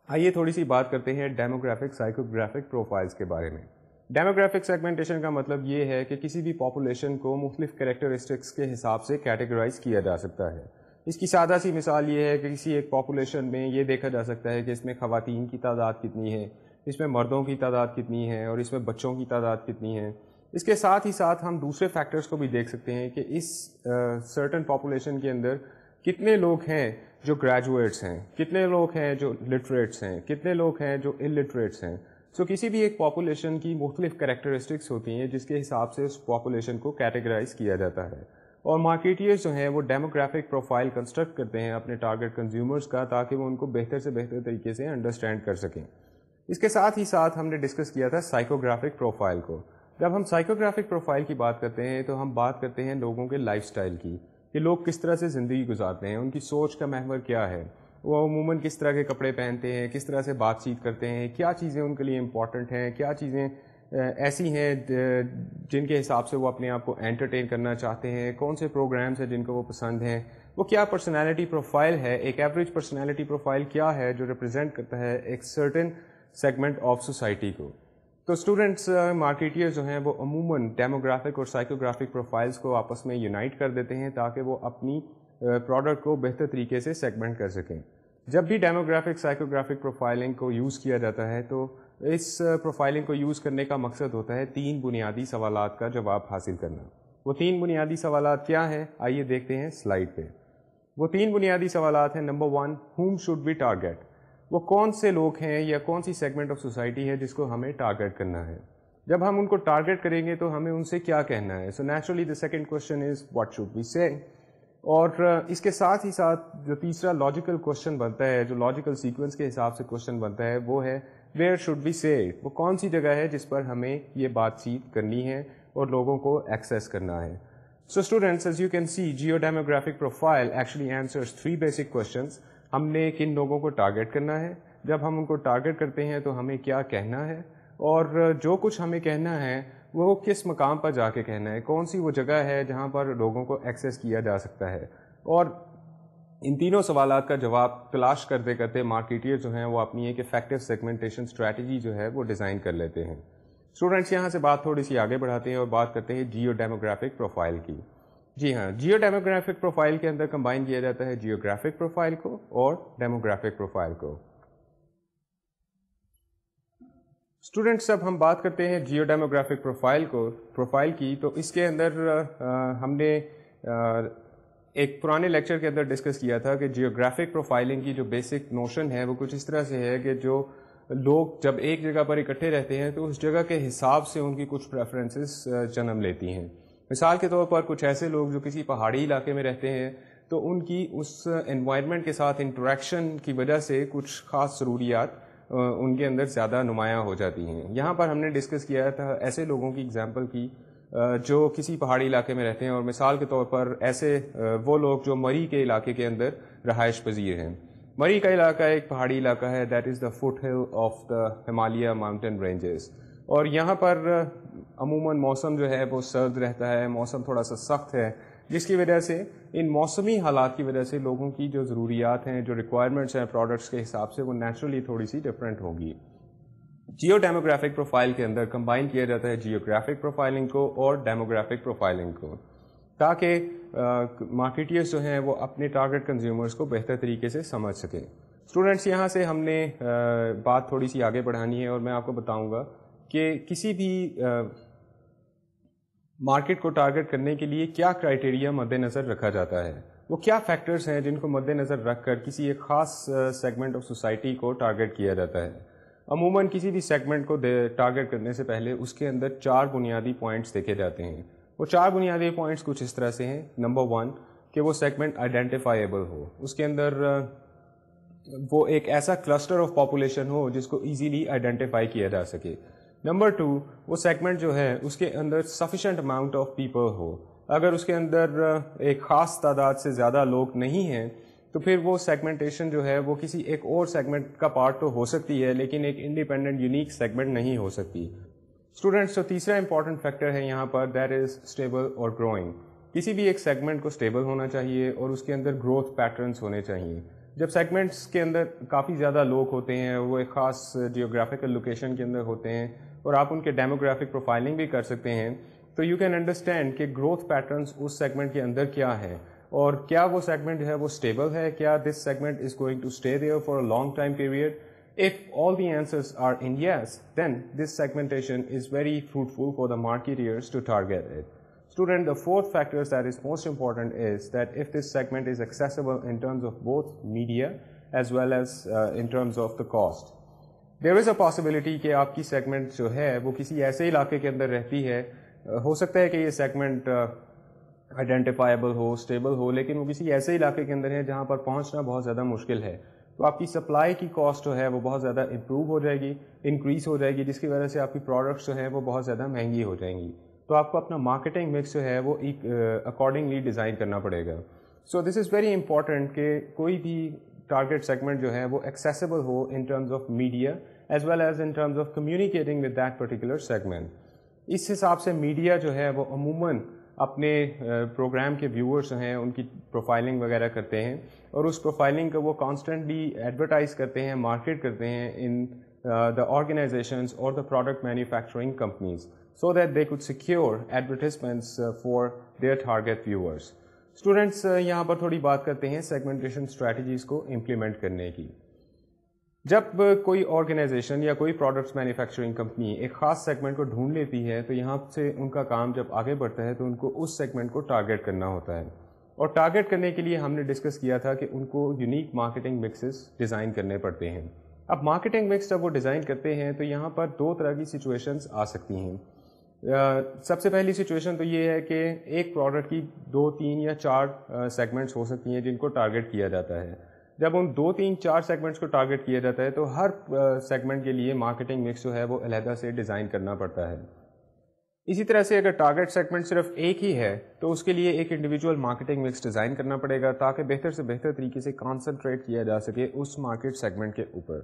آئیے تھوڑی سی بات کرتے ہیں ڈیموگرافک سائیکوگرافک پروفائلز کے بارے میں. ڈیموگرافک سیگمنٹیشن کا مطلب یہ ہے کہ کسی بھی پاپولیشن کو مختلف کریکٹرسٹکس کے حساب سے کیٹیگرائز کیا جا سکتا ہے. اس کی سادہ سی مثال یہ ہے کہ کسی ایک پاپولیشن میں یہ دیکھا جا سکتا ہے کہ اس میں خواتین کی تعداد کتنی ہے، اس میں مردوں کی تعداد کتنی ہے، اور اس میں بچوں کی تعداد کتنی ہے. اس کے ساتھ ہی ساتھ ہم دوسرے فیکٹرز کو بھی دیکھ سکتے ہیں کہ اس سرٹن پاپولیشن کے اندر کتنے لوگ ہیں جو گریجویٹس ہیں، کتنے لوگ ہیں جو لٹریٹس ہیں، کتنے لوگ ہیں جو الٹریٹس ہیں. سو کسی بھی ایک پاپولیشن کی مختلف کریکٹرسٹکس ہوتی ہیں جس کے حساب سے اس پاپولیشن کو کیٹیگرائز کیا جاتا ہے، اور مارکیٹرز جو ہیں وہ ڈیموگرافک پروفائل کنسٹرکٹ کرتے ہیں اپنے ٹارگٹ کنزیومرز کا تاکہ وہ ان کو بہتر سے بہتر طریقے سے انڈرسٹینڈ کر سکیں. اس کے ساتھ ہی ساتھ ہم نے ڈسکس کیا تھا سائیکوگرافک پروفائل کو. جب ہم سائیکوگرافک پروفائل کی بات کرتے ہیں تو ہم بات کرتے ہیں لوگوں کے لائف سٹائل کی، کہ لوگ کس طرح سے زندگی گزارتے ہیں، ان کی سوچ کا محور کیا ہے، وہ عموماً کس طرح کے کپڑے پہنتے ہیں، کس طرح سے بات چیت کرتے ہیں، کیا چیزیں ان کے لیے امپورٹنٹ ہیں، کیا چیزیں ایسی ہیں جن کے حساب سے وہ اپنے آپ کو انٹرٹین کرنا چاہتے ہیں، کون سے پروگرامز ہیں جن کو وہ پسند ہیں، وہ کیا پرسنالٹی پروفائل ہے، ایک ایوریج پرسنالٹی پروفائل کیا ہے جو ریپرزینٹ کرتا ہے ایک سرٹن سیگمنٹ آف سوسائٹی کو. تو اسٹوڈنٹس، مارکیٹرز جو ہیں وہ عموماً ڈیموگرافک اور سائیکوگرافک پروفائلز کو آپس میں یونائٹ کر دیتے ہیں تاکہ وہ اپنی پروڈکٹ کو بہتر طریقے سے سیگمنٹ کر سکیں. جب بھی ڈیموگرافک سائیکوگرافک پروفائلنگ کو یوز کیا جاتا ہے تو اس پروفائلنگ کو یوز کرنے کا مقصد ہوتا ہے 3 بنیادی سوالات کا جواب حاصل کرنا. وہ 3 بنیادی سوالات کیا ہیں آئیے دیکھتے ہیں سلائڈ پہ. وہ 3 بنیادی سوالات ہیں. Number 1 whom should we target؟ وہ کون سے لوگ ہیں یا کون سی سیگمنٹ آف سوسائٹی ہے جس کو ہمیں ٹارگیٹ کرنا ہے. جب ہم ان کو ٹارگیٹ کریں گے تو ہمیں ان سے کیا کہنا ہے. So naturally the second question is what should we say. اور اس کے ساتھ ہی ساتھ جو تیسرا لاجیکل کوشچن بنتا ہے, جو لاجیکل سیکوینس کے حساب سے کوشچن بنتا ہے, وہ ہے ویئر شوڈ وی سے. وہ کون سی جگہ ہے جس پر ہمیں یہ بات چیت کرنی ہے اور لوگوں کو ایکسیس کرنا ہے. So students, as you can see, geodemographic profile actually answers 3 basic questions. ہم نے کن لوگوں کو ٹارگیٹ کرنا ہے, جب ہم ان کو ٹارگیٹ کرتے ہیں تو ہمیں کیا کہنا ہے, اور جو کچھ ہمیں کہنا ہے وہ کس مقام پر جا کے کہنا ہے, کون سی وہ جگہ ہے جہاں پر لوگوں کو ایکسیس کیا جا سکتا ہے. اور ان تینوں سوالات کا جواب تلاش کرتے کرتے مارکیٹر جو ہیں وہ اپنی ایک افیکٹو سیگمنٹیشن اسٹریٹجی جو ہے وہ ڈیزائن کر لیتے ہیں. اسٹوڈینٹس یہاں سے بات تھوڑی سی آگے بڑھاتے ہیں اور بات کرتے ہیں جیو ڈیموگرافک پروفائل کی. جی ہاں, جیو ڈیموگرافک پروفائل کے اندر کمبائن کیا جاتا ہے جیوگرافک پروفائل کو اور ڈیموگرافک پروفائل کو. اسٹوڈینٹس جب ہم بات کرتے ہیں جیو ڈیموگرافک پروفائل کی, تو اس کے اندر ہم نے ایک پرانے لیکچر کے اندر ڈسکس کیا تھا کہ جیوگرافک پروفائلنگ کی جو بیسک نوشن ہے وہ کچھ اس طرح سے ہے کہ جو لوگ جب ایک جگہ پر اکٹھے رہتے ہیں تو اس جگہ کے حساب سے ان کی کچھ پریفرنسز جنم لیتی ہیں. مثال کے طور پر کچھ ایسے لوگ جو کسی پہاڑی علاقے میں رہتے ہیں تو ان کی اس انوائرمنٹ کے ساتھ انٹریکشن کی وجہ سے کچھ خاص ضروریات ان کے اندر زیادہ نمایاں ہو جاتی ہیں. یہاں پر ہم نے ڈسکس کیا تھا ایسے لوگوں کی ایگزامپل کی جو کسی پہاڑی علاقے میں رہتے ہیں, اور مثال کے طور پر ایسے وہ لوگ جو مری کے علاقے کے اندر رہائش پذیر ہیں. مری کا علاقہ ایک پہاڑی علاقہ ہے, دیٹ از دا فٹ ہل of the Himalaya mountain ranges, اور یہاں پر عموماً موسم جو ہے وہ سرد رہتا ہے, موسم تھوڑا سا سخت ہے, جس کی وجہ سے ان موسمی حالات کی وجہ سے لوگوں کی جو ضروریات ہیں, جو ریکوائرمنٹس ہیں پروڈکٹس کے حساب سے, وہ نیچرلی تھوڑی سی ڈفرینٹ ہوگی. جیو ڈیموگرافک پروفائل کے اندر کمبائن کیا جاتا ہے جیوگرافک پروفائلنگ کو اور ڈیموگرافک پروفائلنگ کو, تاکہ مارکیٹرز جو ہیں وہ اپنے ٹارگیٹ کنزیومرز کو بہتر طریقے سے سمجھ سکیں. اسٹوڈینٹس یہاں سے ہم نے بات تھوڑی سی آگے بڑھانی ہے, اور میں آپ کو بتاؤں گا کہ کسی بھی مارکیٹ کو ٹارگیٹ کرنے کے لیے کیا کرائٹیریا مد نظر رکھا جاتا ہے, وہ کیا فیکٹرز ہیں جن کو مد نظر رکھ کر کسی ایک خاص سیگمنٹ آف سوسائٹی کو ٹارگیٹ کیا جاتا ہے. عموماً کسی بھی سیگمنٹ کو ٹارگیٹ کرنے سے پہلے اس کے اندر 4 بنیادی پوائنٹس دیکھے جاتے ہیں. وہ 4 بنیادی پوائنٹس کچھ اس طرح سے ہیں. نمبر 1 کہ وہ سیگمنٹ آئیڈینٹیفائیبل ہو, اس کے اندر وہ ایک ایسا کلسٹر آف پاپولیشن ہو جس کو ایزیلی آئیڈینٹیفائی کیا جا سکے. نمبر 2 وہ سیگمنٹ جو ہے اس کے اندر سفیشینٹ اماؤنٹ آف پیپل ہو. اگر اس کے اندر ایک خاص تعداد سے زیادہ لوگ نہیں ہیں تو پھر وہ سیگمنٹیشن جو ہے وہ کسی ایک اور سیگمنٹ کا پارٹ تو ہو سکتی ہے, لیکن ایک انڈیپینڈنٹ یونیک سیگمنٹ نہیں ہو سکتی. اسٹوڈینٹس, تو تیسرا امپورٹنٹ فیکٹر ہے یہاں پر, دیٹ از اسٹیبل اور گروئنگ. کسی بھی ایک سیگمنٹ کو اسٹیبل ہونا چاہیے اور اس کے اندر گروتھ پیٹرنس ہونے چاہیے. جب سیگمنٹس کے اندر کافی زیادہ لوگ ہوتے ہیں, وہ ایک خاص جیوگرافیکل لوکیشن کے اندر ہوتے ہیں, اور آپ ان کے ڈیموگرافک پروفائلنگ بھی کر سکتے ہیں, تو یو کین انڈرسٹینڈ کہ گروتھ پیٹرنس اس سیگمنٹ کے اندر کیا ہے, اور کیا وہ سیگمنٹ ہے وہ اسٹیبل ہے, کیا this segment is going to stay there for a long time period. If all the answers are in yes, then this segmentation is very fruitful for the marketeers to target it. Student, the fourth factor that is most important is that if this segment is accessible in terms of both media as well as in terms of the cost. There is a possibility کہ آپ کی segment جو ہے وہ کسی ایسے علاقے کے اندر رہتی ہے, ہو سکتا ہے کہ یہ سیگمنٹ آئیڈینٹیفائیبل ہو, اسٹیبل ہو, لیکن وہ کسی ایسے علاقے کے اندر ہے جہاں پر پہنچنا بہت زیادہ مشکل ہے, تو آپ کی سپلائی کی کاسٹ جو ہے وہ بہت زیادہ امپروو ہو جائے گی, انکریز ہو جائے گی, جس کی وجہ سے آپ کی پروڈکٹس جو ہیں وہ بہت زیادہ مہنگی ہو جائیں گی. تو آپ کو اپنا مارکیٹنگ مکس جو ہے وہ اکارڈنگلی ڈیزائن کرنا پڑے گا. سو دس از ویری امپورٹنٹ کہ کوئی بھی ٹارگیٹ سیگمنٹ جو ہے وہ ایکسیسیبل ہو in terms of media as well as in terms of communicating with that particular segment. اس حساب سے میڈیا جو ہے وہ عموماً اپنے پروگرام کے ویورز ہیں ان کی پروفائلنگ وغیرہ کرتے ہیں, اور اس پروفائلنگ کو وہ کانسٹنٹلی ایڈورٹائز کرتے ہیں, مارکیٹ کرتے ہیں ان the organizations or the product manufacturing companies so that they could secure advertisements for their target viewers. Students, یہاں پر تھوڑی بات کرتے ہیں segmentation strategies کو implement کرنے کی. جب کوئی آرگنائزیشن یا کوئی پروڈکٹس مینوفیکچرنگ کمپنی ایک خاص سیگمنٹ کو ڈھونڈ لیتی ہے تو یہاں سے ان کا کام جب آگے بڑھتا ہے تو ان کو اس سیگمنٹ کو ٹارگیٹ کرنا ہوتا ہے، اور ٹارگیٹ کرنے کے لیے ہم نے ڈسکس کیا تھا کہ ان کو یونیک مارکیٹنگ مکسز ڈیزائن کرنے پڑتے ہیں۔ اب مارکیٹنگ مکس جب وہ ڈیزائن کرتے ہیں تو یہاں پر دو طرح کی سچویشنز آ سکتی ہیں۔ سب سے پہلی سچویشن تو یہ ہے کہ ایک پروڈکٹ کی 2، 3 یا 4 سیگمنٹس ہو سکتی ہیں جن کو ٹارگیٹ کیا جاتا ہے۔ جب ان 2، 3، 4 سیگمنٹس کو ٹارگیٹ کیا جاتا ہے تو ہر سیگمنٹ کے لیے مارکیٹنگ مکس جو ہے وہ علیحدہ سے ڈیزائن کرنا پڑتا ہے۔ اسی طرح سے اگر ٹارگیٹ سیگمنٹ صرف ایک ہی ہے تو اس کے لیے ایک انڈیویجول مارکیٹنگ مکس ڈیزائن کرنا پڑے گا تاکہ بہتر سے بہتر طریقے سے کانسنٹریٹ کیا جا سکے اس مارکیٹ سیگمنٹ کے اوپر۔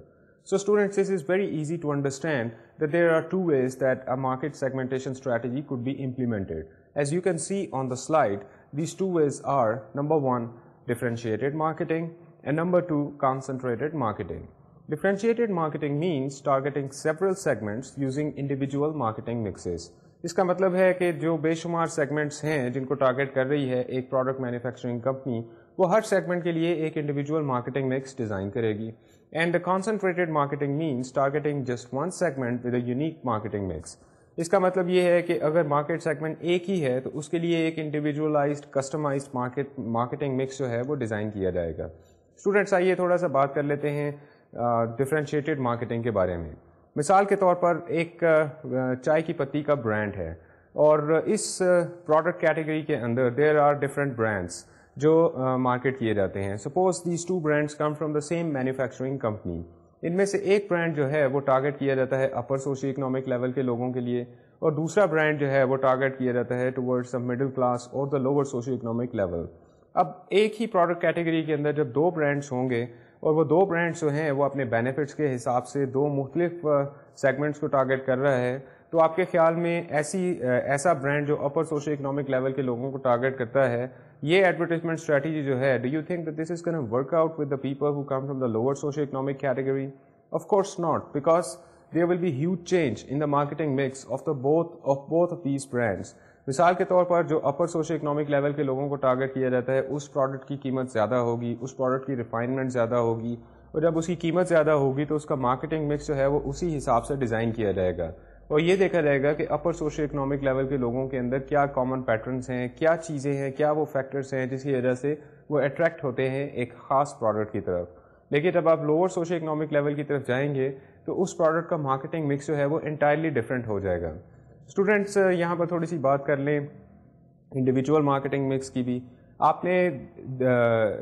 So students, this is very easy to understand that there are two ways that a market segmentation strategy could be implemented. As you can see on the slide, these two ways are, number 1, differentiated marketing, and number 2, concentrated marketing. Differentiated marketing means targeting several segments using individual marketing mixes. اس کا مطلب ہے کہ جو بے شمار segments ہیں جن کو ٹارگیٹ کر رہی ہے ایک پروڈکٹ مینوفیکچرنگ کمپنی، وہ ہر سیگمنٹ کے لیے ایک انڈیویجول مارکیٹنگ مکس ڈیزائن کرے گی۔ And concentrated marketing means targeting just one segment with a unique marketing mix. اس کا مطلب یہ ہے کہ اگر مارکیٹ سیگمنٹ ایک ہی ہے تو اس کے لیے ایک انڈیویجولائزڈ کسٹمائزڈ مارکیٹنگ مکس جو ہے وہ ڈیزائن کیا جائے گا۔ اسٹوڈنٹس آئیے تھوڑا سا بات کر لیتے ہیں ڈفرینشیٹڈ مارکیٹنگ کے بارے میں۔ مثال کے طور پر ایک چائے کی پتی کا برانڈ ہے، اور اس پروڈکٹ کیٹیگری کے اندر دیر آر ڈفرینٹ برانڈس جو مارکیٹ کیے جاتے ہیں۔ Suppose these two brands come from the same manufacturing company. ان میں سے ایک برانڈ جو ہے وہ ٹارگیٹ کیا جاتا ہے اپر سوشو اکنامک لیول کے لوگوں کے لیے، اور دوسرا برانڈ جو ہے وہ ٹارگیٹ کیا جاتا ہے ٹورڈز دا مڈل کلاس اور the lower socio economic level. اب ایک ہی پروڈکٹ کیٹیگری کے اندر جب 2 برانڈس ہوں گے اور وہ 2 برانڈس جو ہیں وہ اپنے بینیفٹس کے حساب سے 2 مختلف سیگمنٹس کو ٹارگیٹ کر رہا ہے، تو آپ کے خیال میں ایسا برانڈ جو اپر سوشو اکنامک لیول کے لوگوں کو ٹارگیٹ کرتا ہے، یہ ایڈورٹائزمنٹ اسٹریٹجی جو ہے، do you think that this is gonna work out with the people who come from the lower socio economic category? Of course not, because there will be huge change in the marketing mix of both of these brands. مثال کے طور پر جو اپر socio economic level کے لوگوں کو target کیا جاتا ہے اس پروڈکٹ کی قیمت زیادہ ہوگی، اس پروڈکٹ کی ریفائنمنٹ زیادہ ہوگی، اور جب اس کی قیمت زیادہ ہوگی تو اس کا مارکیٹنگ مکس جو ہے وہ اسی حساب سے ڈیزائن کیا جائے گا، اور یہ دیکھا جائے گا کہ اپر سوشو اکنامک لیول کے لوگوں کے اندر کیا کامن پیٹرنس ہیں، کیا چیزیں ہیں، کیا وہ فیکٹرز ہیں جس کی وجہ سے وہ اٹریکٹ ہوتے ہیں ایک خاص پروڈکٹ کی طرف۔ لیکن جب آپ لوور سوشو اکنامک لیول کی طرف جائیں گے تو اس پروڈکٹ کا مارکیٹنگ مکس جو ہے وہ انٹائرلی ڈفرینٹ ہو جائے گا۔ اسٹوڈنٹس یہاں پر تھوڑی سی بات کر لیں انڈیویجول مارکیٹنگ مکس کی بھی۔ آپ نے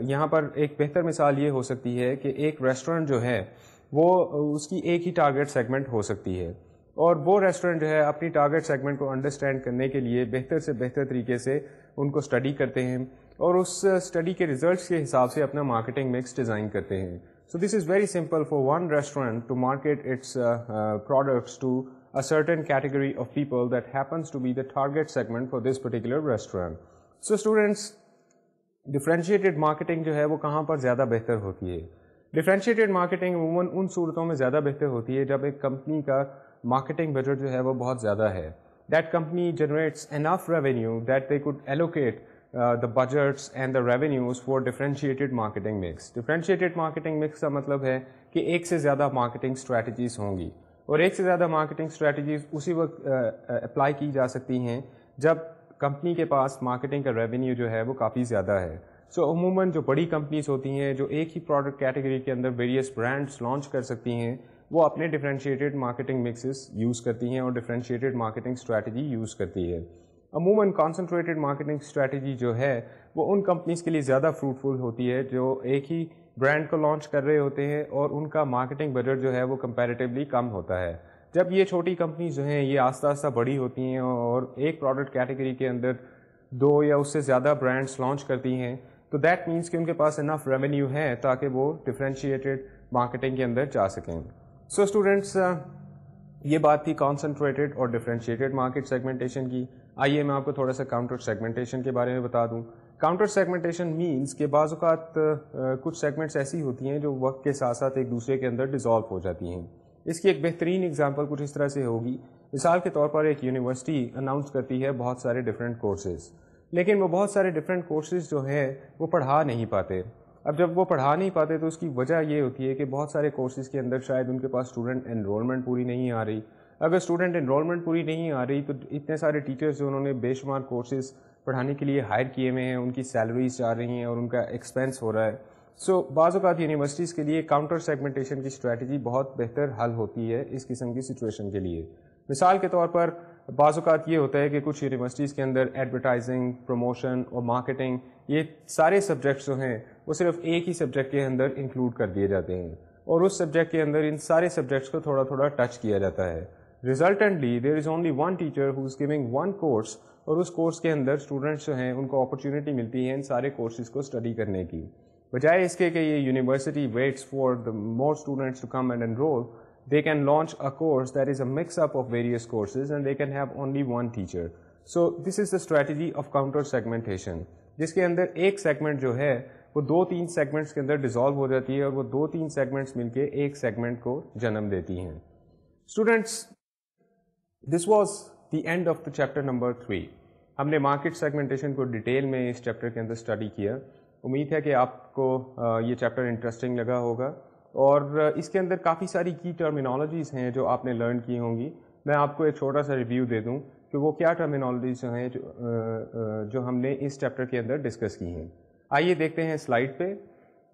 یہاں پر ایک بہتر مثال یہ ہو سکتی ہے کہ ایک ریسٹورنٹ جو ہے وہ اس کی ایک ہی ٹارگیٹ سیگمنٹ ہو سکتی ہے، اور وہ ریسٹورنٹ جو ہے اپنی ٹارگیٹ سیگمنٹ کو انڈرسٹینڈ کرنے کے لیے بہتر سے بہتر طریقے سے ان کو اسٹڈی کرتے ہیں، اور اس اسٹڈی کے ریزلٹس کے حساب سے اپنا مارکیٹنگ مکس ڈیزائن کرتے ہیں۔ So this is very simple for one restaurant to market its products to a certain category of people that happens to be the target segment for this particular restaurant. So students, differentiated marketing جو ہے وہ کہاں پر زیادہ بہتر ہوتی ہے؟ differentiated marketing عموماً ان صورتوں میں زیادہ بہتر ہوتی ہے جب ایک کمپنی کا مارکیٹنگ بجٹ جو ہے وہ بہت زیادہ ہے۔ That company generates enough revenue that they could allocate the budgets and the revenues for differentiated marketing mix. Differentiated marketing mix کا مطلب ہے کہ ایک سے زیادہ مارکیٹنگ اسٹریٹجیز ہوں گی، اور ایک سے زیادہ مارکیٹنگ اسٹریٹجیز اسی وقت اپلائی کی جا سکتی ہیں جب کمپنی کے پاس مارکیٹنگ کا ریونیو جو ہے وہ کافی زیادہ ہے۔ سو عموماً جو بڑی کمپنیز ہوتی ہیں جو ایک ہی پروڈکٹ کیٹیگری کے اندر ویریس برانڈس لانچ کر سکتی ہیں، وہ اپنے ڈفرینشیٹڈ مارکیٹنگ مکسز یوز کرتی ہیں اور ڈفرینشیٹڈ مارکیٹنگ اسٹریٹجی یوز کرتی ہے۔ عموماً کانسنٹریٹڈ مارکیٹنگ اسٹریٹجی جو ہے وہ ان کمپنیز کے لیے زیادہ فروٹفل ہوتی ہے جو ایک ہی برانڈ کو لانچ کر رہے ہوتے ہیں اور ان کا مارکیٹنگ بجٹ جو ہے وہ کمپیریٹیولی کم ہوتا ہے۔ جب یہ چھوٹی کمپنیز جو ہیں یہ آہستہ آہستہ بڑی ہوتی ہیں اور ایک پروڈکٹ کیٹیگری کے اندر 2 یا اس سے زیادہ برانڈس لانچ کرتی ہیں، تو دیٹ مینس کہ ان کے پاس انف ریونیو ہے تاکہ وہ ڈفرینشیٹڈ مارکیٹنگ کے اندر جا سکیں۔ سو اسٹوڈنٹس یہ بات تھی کانسنٹریٹڈ اور ڈفرینشیٹڈ مارکیٹ سیگمنٹیشن کی۔ آئیے میں آپ کو تھوڑا سا کاؤنٹر سیگمنٹیشن کے بارے میں بتا دوں۔ کاؤنٹر سیگمنٹیشن مینس کہ بعض اوقات کچھ سیگمنٹس ایسی ہوتی ہیں جو وقت کے ساتھ ساتھ ایک دوسرے کے اندر ڈیزالو ہو جاتی ہیں۔ اس کی ایک بہترین اگزامپل کچھ اس طرح سے ہوگی، مثال کے طور پر ایک یونیورسٹی اناؤنس کرتی ہے بہت سارے ڈفرینٹ کورسز، لیکن وہ بہت سارے ڈفرینٹ کورسز جو ہیں وہ پڑھا نہیں پاتے۔ اب جب وہ پڑھا نہیں پاتے تو اس کی وجہ یہ ہوتی ہے کہ بہت سارے کورسز کے اندر شاید ان کے پاس اسٹوڈنٹ انرولمنٹ پوری نہیں آ رہی. اگر اسٹوڈنٹ انرولمنٹ پوری نہیں آ رہی تو اتنے سارے ٹیچرز جو انہوں نے بے شمار کورسز پڑھانے کے لیے ہائر کیے ہوئے ہیں ان کی سیلریز جا رہی ہیں اور ان کا ایکسپینس ہو رہا ہے. سو بعض اوقات یونیورسٹیز کے لیے کاؤنٹر سیگمنٹیشن کی اسٹریٹجی بہت بہتر حل ہوتی ہے اس قسم کی سچویشن کے لیے. مثال کے طور پر بعض اوقات یہ ہوتا ہے کہ کچھ یونیورسٹیز کے اندر ایڈورٹائزنگ، پروموشن اور مارکیٹنگ یہ سارے سبجیکٹس جو ہیں وہ صرف ایک ہی سبجیکٹ کے اندر انکلوڈ کر دیے جاتے ہیں اور اس سبجیکٹ کے اندر ان سارے سبجیکٹس کو تھوڑا تھوڑا ٹچ کیا جاتا ہے. Resultantly there is only one teacher who is giving one course اور اس کورس کے اندر اسٹوڈنٹس جو ہیں ان کو اپرچونیٹی ملتی ہے ان سارے کورسز کو اسٹڈی کرنے کی. بجائے اس کے کہ یہ university waits for the more students to come and enrol, they can launch a course that is a mix-up of various courses and they can have only one teacher. So this is the strategy of counter segmentation, جس کے اندر ایک segment جو ہے وہ 2-3 segments کے اندر dissolve ہو جاتی ہے اور وہ 2-3 سیگمنٹس مل کے ایک سیگمنٹ کو جنم دیتی ہیں. Students, this was the end of the chapter number 3. ہم نے مارکیٹ سیگمنٹیشن کو ڈیٹیل میں اس چیپٹر کے اندر اسٹڈی کیا. امید ہے کہ آپ کو یہ چیپٹر انٹرسٹنگ لگا ہوگا اور اس کے اندر کافی ساری کی ٹرمینالوجیز ہیں جو آپ نے لرن کی ہوں گی. میں آپ کو ایک چھوٹا سا ریویو دے دوں کہ وہ کیا ٹرمینالوجیز جو ہیں جو ہم نے اس چیپٹر کے اندر ڈسکس کی ہیں. آئیے دیکھتے ہیں سلائڈ پہ.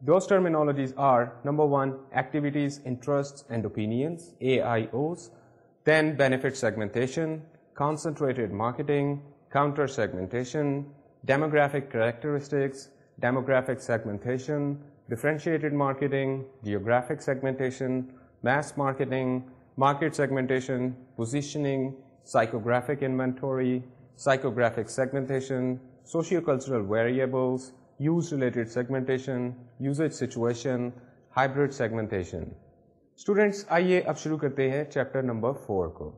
Those terminologies are number 1 activities, interest and opinions AIOs, then benefit segmentation, concentrated marketing, counter segmentation, demographic characteristics, demographic segmentation, differentiated marketing, geographic segmentation, mass marketing, market segmentation, positioning, psychographic inventory, psychographic segmentation, sociocultural variables, use-related segmentation, usage situation, hybrid segmentation. Students, آئیے اب شروع کرتے ہیں chapter number 4 کو.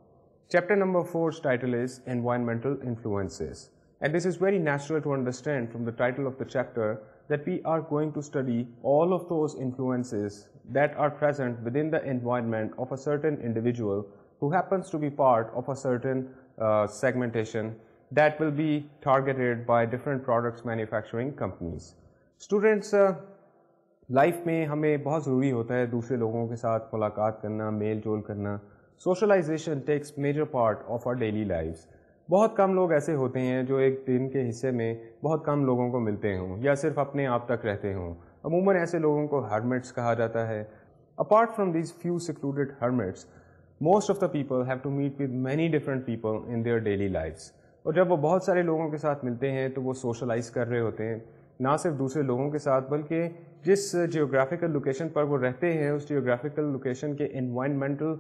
Chapter number 4's title is Environmental Influences. And this is very natural to understand from the title of the chapter that we are going to study all of those influences that are present within the environment of a certain individual who happens to be part of a certain segmentation that will be targeted by different products manufacturing companies. Students, life میں ہمیں بہت ضروری ہوتا ہے دوسرے لوگوں کے ساتھ ملاقات کرنا, میل جول کرنا. Socialisation takes major part of our daily lives. بہت کم لوگ ایسے ہوتے ہیں جو ایک دن کے حصے میں بہت کم لوگوں کو ملتے ہوں یا صرف اپنے آپ تک رہتے ہوں. عموماً ایسے لوگوں کو ہرمٹس کہا جاتا ہے. Apart from these few secluded hermits, most of the people have to meet with many different people in their daily lives. اور جب وہ بہت سارے لوگوں کے ساتھ ملتے ہیں تو وہ سوشلائز کر رہے ہوتے ہیں, نہ صرف دوسرے لوگوں کے ساتھ بلکہ جس جیوگرافیکل لوکیشن پر وہ رہتے ہیں اس جیوگرافیکل لوکیشن کے انوائرمنٹل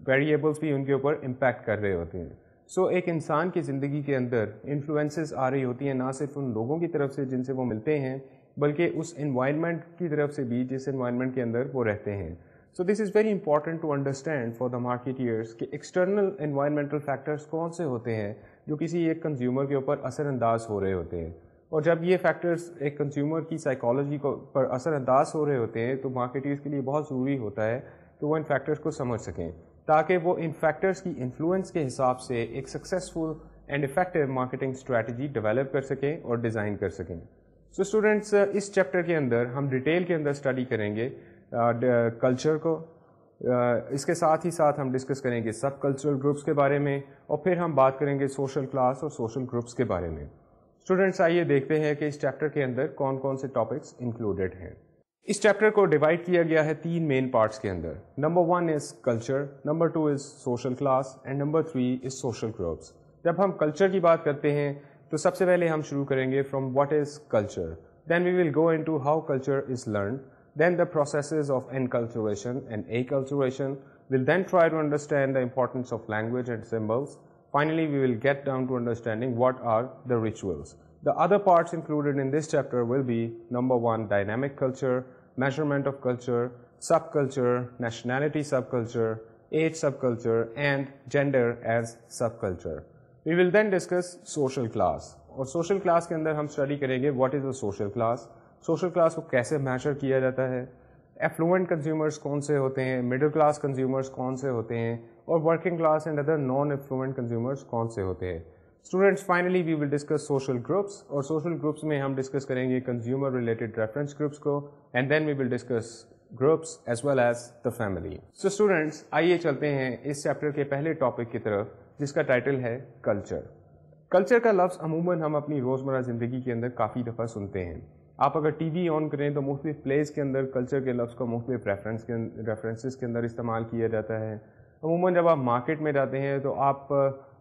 ویریبلس بھی ان کے اوپر امپیکٹ کر رہے ہوتے ہیں. سو ایک انسان کی زندگی کے اندر انفلوئنسز آ رہی ہوتی ہیں نہ صرف ان لوگوں کی طرف سے جن سے وہ ملتے ہیں بلکہ اس انوائرمنٹ کی طرف سے بھی جس انوائرمنٹ کے اندر وہ رہتے ہیں. So this is very important to understand for the marketers کہ ایکسٹرنل انوائرمنٹل فیکٹرس کون سے ہوتے ہیں جو کسی ایک کنزیومر کے اوپر اثر انداز ہو رہے ہوتے ہیں. اور جب یہ فیکٹرز ایک کنزیومر کی سائیکالوجی کو پر اثر انداز ہو رہے ہوتے ہیں تو مارکیٹرز کے لیے بہت ضروری ہوتا ہے کہ وہ ان فیکٹرز کو سمجھ سکیں تاکہ وہ ان فیکٹرز کی انفلوئنس کے حساب سے ایک successful and effective marketing strategy develop کر سکیں اور ڈیزائن کر سکیں. سو اسٹوڈنٹس, اس چیپٹر کے اندر ہم ڈیٹیل کے اندر اسٹڈی کریں گے کلچر کو. اس کے ساتھ ہی ساتھ ہم ڈسکس کریں گے سب کلچرل گروپس کے بارے میں اور پھر ہم بات کریں گے سوشل کلاس اور سوشل گروپس کے بارے میں. اسٹوڈینٹس, آئیے دیکھتے ہیں کہ اس چیپٹر کے اندر کون کون سے ٹاپکس انکلوڈیڈ ہیں. اس چیپٹر کو ڈیوائڈ کیا گیا ہے 3 مین پارٹس کے اندر. Number 1 is culture, number 2 is social class and number 3 is social groups. جب ہم کلچر کی بات کرتے ہیں تو سب سے پہلے ہم شروع کریں گے from what is culture, then we will go into how culture is learned, then the processes of enculturation and acculturation. We'll then try to understand the importance of language and symbols. Finally, we will get down to understanding what are the rituals. The other parts included in this chapter will be number 1, dynamic culture, measurement of culture, subculture, nationality subculture, age subculture, and gender as subculture. We will then discuss social class. اور social class کے اندر ہم study کریں گے what is a social class, social class کو کیسے major کیا جاتا ہے, ایفلوئنٹ کنزیومرز کون سے ہوتے ہیں, مڈل کلاس کنزیومرز کون سے ہوتے ہیں اور working class and other non affluent consumers کون سے ہوتے ہیں. Students finally we will discuss social groups, اور سوشل گروپس میں ہم ڈسکس کریں گے کنزیومر ریلیٹڈ ریفرنس گروپس کو, and then we will discuss groups as well as the family. So students آئیے چلتے ہیں اس چیپٹر کے پہلے ٹاپک کی طرف, جس کا ٹائٹل ہے کلچر. کلچر کا لفظ عموماً ہم اپنی روزمرہ زندگی کے اندر کافی دفعہ سنتے ہیں. آپ اگر ٹی وی آن کریں تو مختلف پلیز کے اندر کلچر کے لفظ کو مختلف ریفرنسز کے اندر استعمال کیا جاتا ہے. عموماً جب آپ مارکیٹ میں جاتے ہیں تو آپ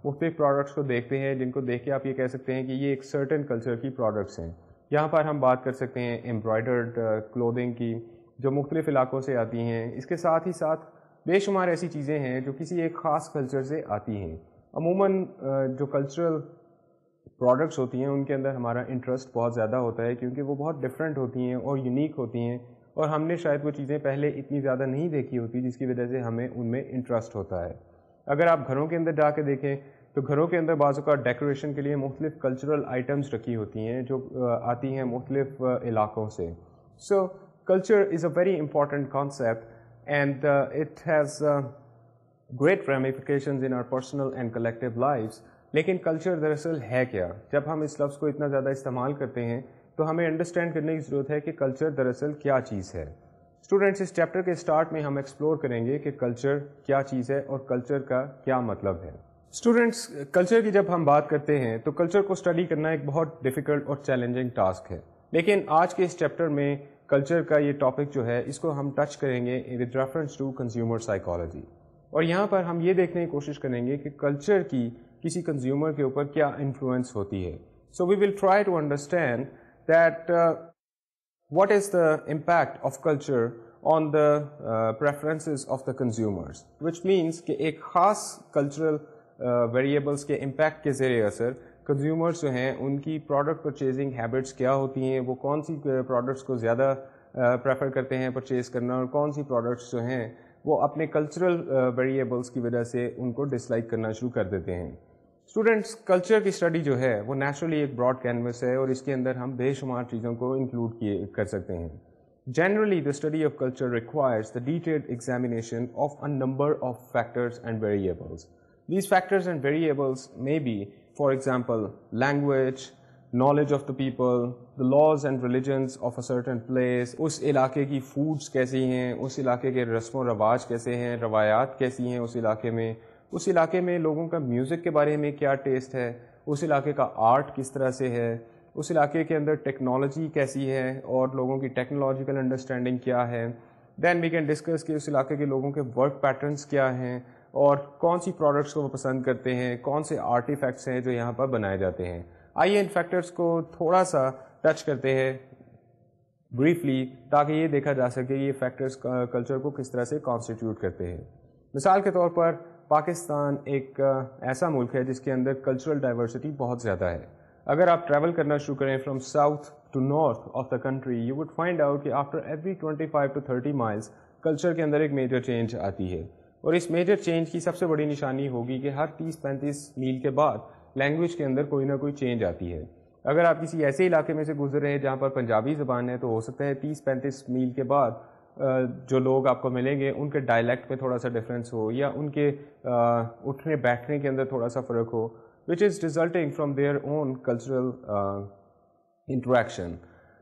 مختلف پروڈکٹس کو دیکھتے ہیں جن کو دیکھ کے آپ یہ کہہ سکتے ہیں کہ یہ ایک سرٹن کلچر کی پروڈکٹس ہیں. یہاں پر ہم بات کر سکتے ہیں ایمبرائڈرڈ کلودنگ کی, جو مختلف علاقوں سے آتی ہیں. اس کے ساتھ ہی ساتھ بے شمار ایسی چیزیں ہیں جو کسی ایک خاص کلچر سے آتی ہیں. عموماً جو کلچرل پروڈکٹس ہوتی ہیں ان کے اندر ہمارا انٹرسٹ بہت زیادہ ہوتا ہے, کیونکہ وہ بہت ڈفرینٹ ہوتی ہیں اور یونیک ہوتی ہیں, اور ہم نے شاید وہ چیزیں پہلے اتنی زیادہ نہیں دیکھی ہوتی, جس کی وجہ سے ہمیں ان میں انٹرسٹ ہوتا ہے. اگر آپ گھروں کے اندر جا کے دیکھیں تو گھروں کے اندر بعض اوقات ڈیکوریشن کے لیے مختلف کلچرل آئٹمس رکھی ہوتی ہیں جو آتی ہیں مختلف علاقوں سے. So culture is a very important concept and it has great ramifications in our personal and collective lives. لیکن کلچر دراصل ہے کیا؟ جب ہم اس لفظ کو اتنا زیادہ استعمال کرتے ہیں تو ہمیں انڈرسٹینڈ کرنے کی ضرورت ہے کہ کلچر دراصل کیا چیز ہے. اسٹوڈینٹس اس چیپٹر کے اسٹارٹ میں ہم ایکسپلور کریں گے کہ کلچر کیا چیز ہے اور کلچر کا کیا مطلب ہے. اسٹوڈینٹس کلچر کی جب ہم بات کرتے ہیں تو کلچر کو اسٹڈی کرنا ایک بہت ڈیفیکلٹ اور چیلنجنگ ٹاسک ہے, لیکن آج کے اس چیپٹر میں کلچر کا یہ ٹاپک جو ہے اس کو ہم ٹچ کریں گے with reference to consumer psychology. اور یہاں پر ہم یہ دیکھنے کی کوشش کریں گے کہ کلچر کی کسی کنزیومر کے اوپر کیا انفلوئنس ہوتی ہے. So we will try to understand that what is the impact of culture on the preferences of the consumers, which means کہ ایک خاص cultural variables کے impact کے ذریعے اثر consumers جو ہیں ان کی product purchasing habits کیا ہوتی ہیں, وہ کون سی products کو زیادہ prefer کرتے ہیں purchase کرنا, اور کون سی products جو ہیں وہ اپنے cultural variables کی وجہ سے ان کو dislike کرنا شروع کر دیتے ہیں. اسٹوڈینٹس کلچر کی اسٹڈی جو ہے وہ نیچرلی ایک براڈ کینوس ہے, اور اس کے اندر ہم بے شمار چیزوں کو انکلوڈ کر سکتے ہیں. Generally the study of culture requires the detailed examination of a number of factors and variables. These factors and variables may be, for example, language, knowledge of the people, the laws and religions of a certain place, اس علاقے کی foods کیسی ہیں, اس علاقے کے رسم و رواج کیسے ہیں, روایات کیسی ہیں اس علاقے میں, اس علاقے میں لوگوں کا میوزک کے بارے میں کیا ٹیسٹ ہے, اس علاقے کا آرٹ کس طرح سے ہے, اس علاقے کے اندر ٹیکنالوجی کیسی ہے اور لوگوں کی ٹیکنالوجیکل انڈرسٹینڈنگ کیا ہے. دین وی کین ڈسکس کہ اس علاقے کے لوگوں کے ورک پیٹرنس کیا ہیں, اور کون سی پروڈکٹس کو وہ پسند کرتے ہیں, کون سے آرٹیفیکٹس ہیں جو یہاں پر بنائے جاتے ہیں. آئیے ان فیکٹرس کو تھوڑا سا ٹچ کرتے ہیں بریفلی, تاکہ یہ دیکھا جا سکے یہ فیکٹرس کلچر کو کس طرح سے کانسٹیٹیوٹ کرتے ہیں. مثال کے طور پر پاکستان ایک ایسا ملک ہے جس کے اندر کلچرل ڈائیورسٹی بہت زیادہ ہے. اگر آپ ٹریول کرنا شروع کریں from south to north of the country, you would find out کہ after every 25 to 30 miles culture کے اندر ایک میجر چینج آتی ہے, اور اس میجر چینج کی سب سے بڑی نشانی ہوگی کہ ہر 30-35 میل کے بعد لینگویج کے اندر کوئی نہ کوئی چینج آتی ہے. اگر آپ کسی ایسے علاقے میں سے گزر رہے ہیں جہاں پر پنجابی زبان ہے, تو ہو سکتا ہے 30-35 میل کے بعد جو لوگ آپ کو ملیں گے ان کے ڈائلیکٹ میں تھوڑا سا ڈفرینس ہو, یا ان کے اٹھنے بیٹھنے کے اندر تھوڑا سا فرق ہو, which is resulting from their own cultural interaction.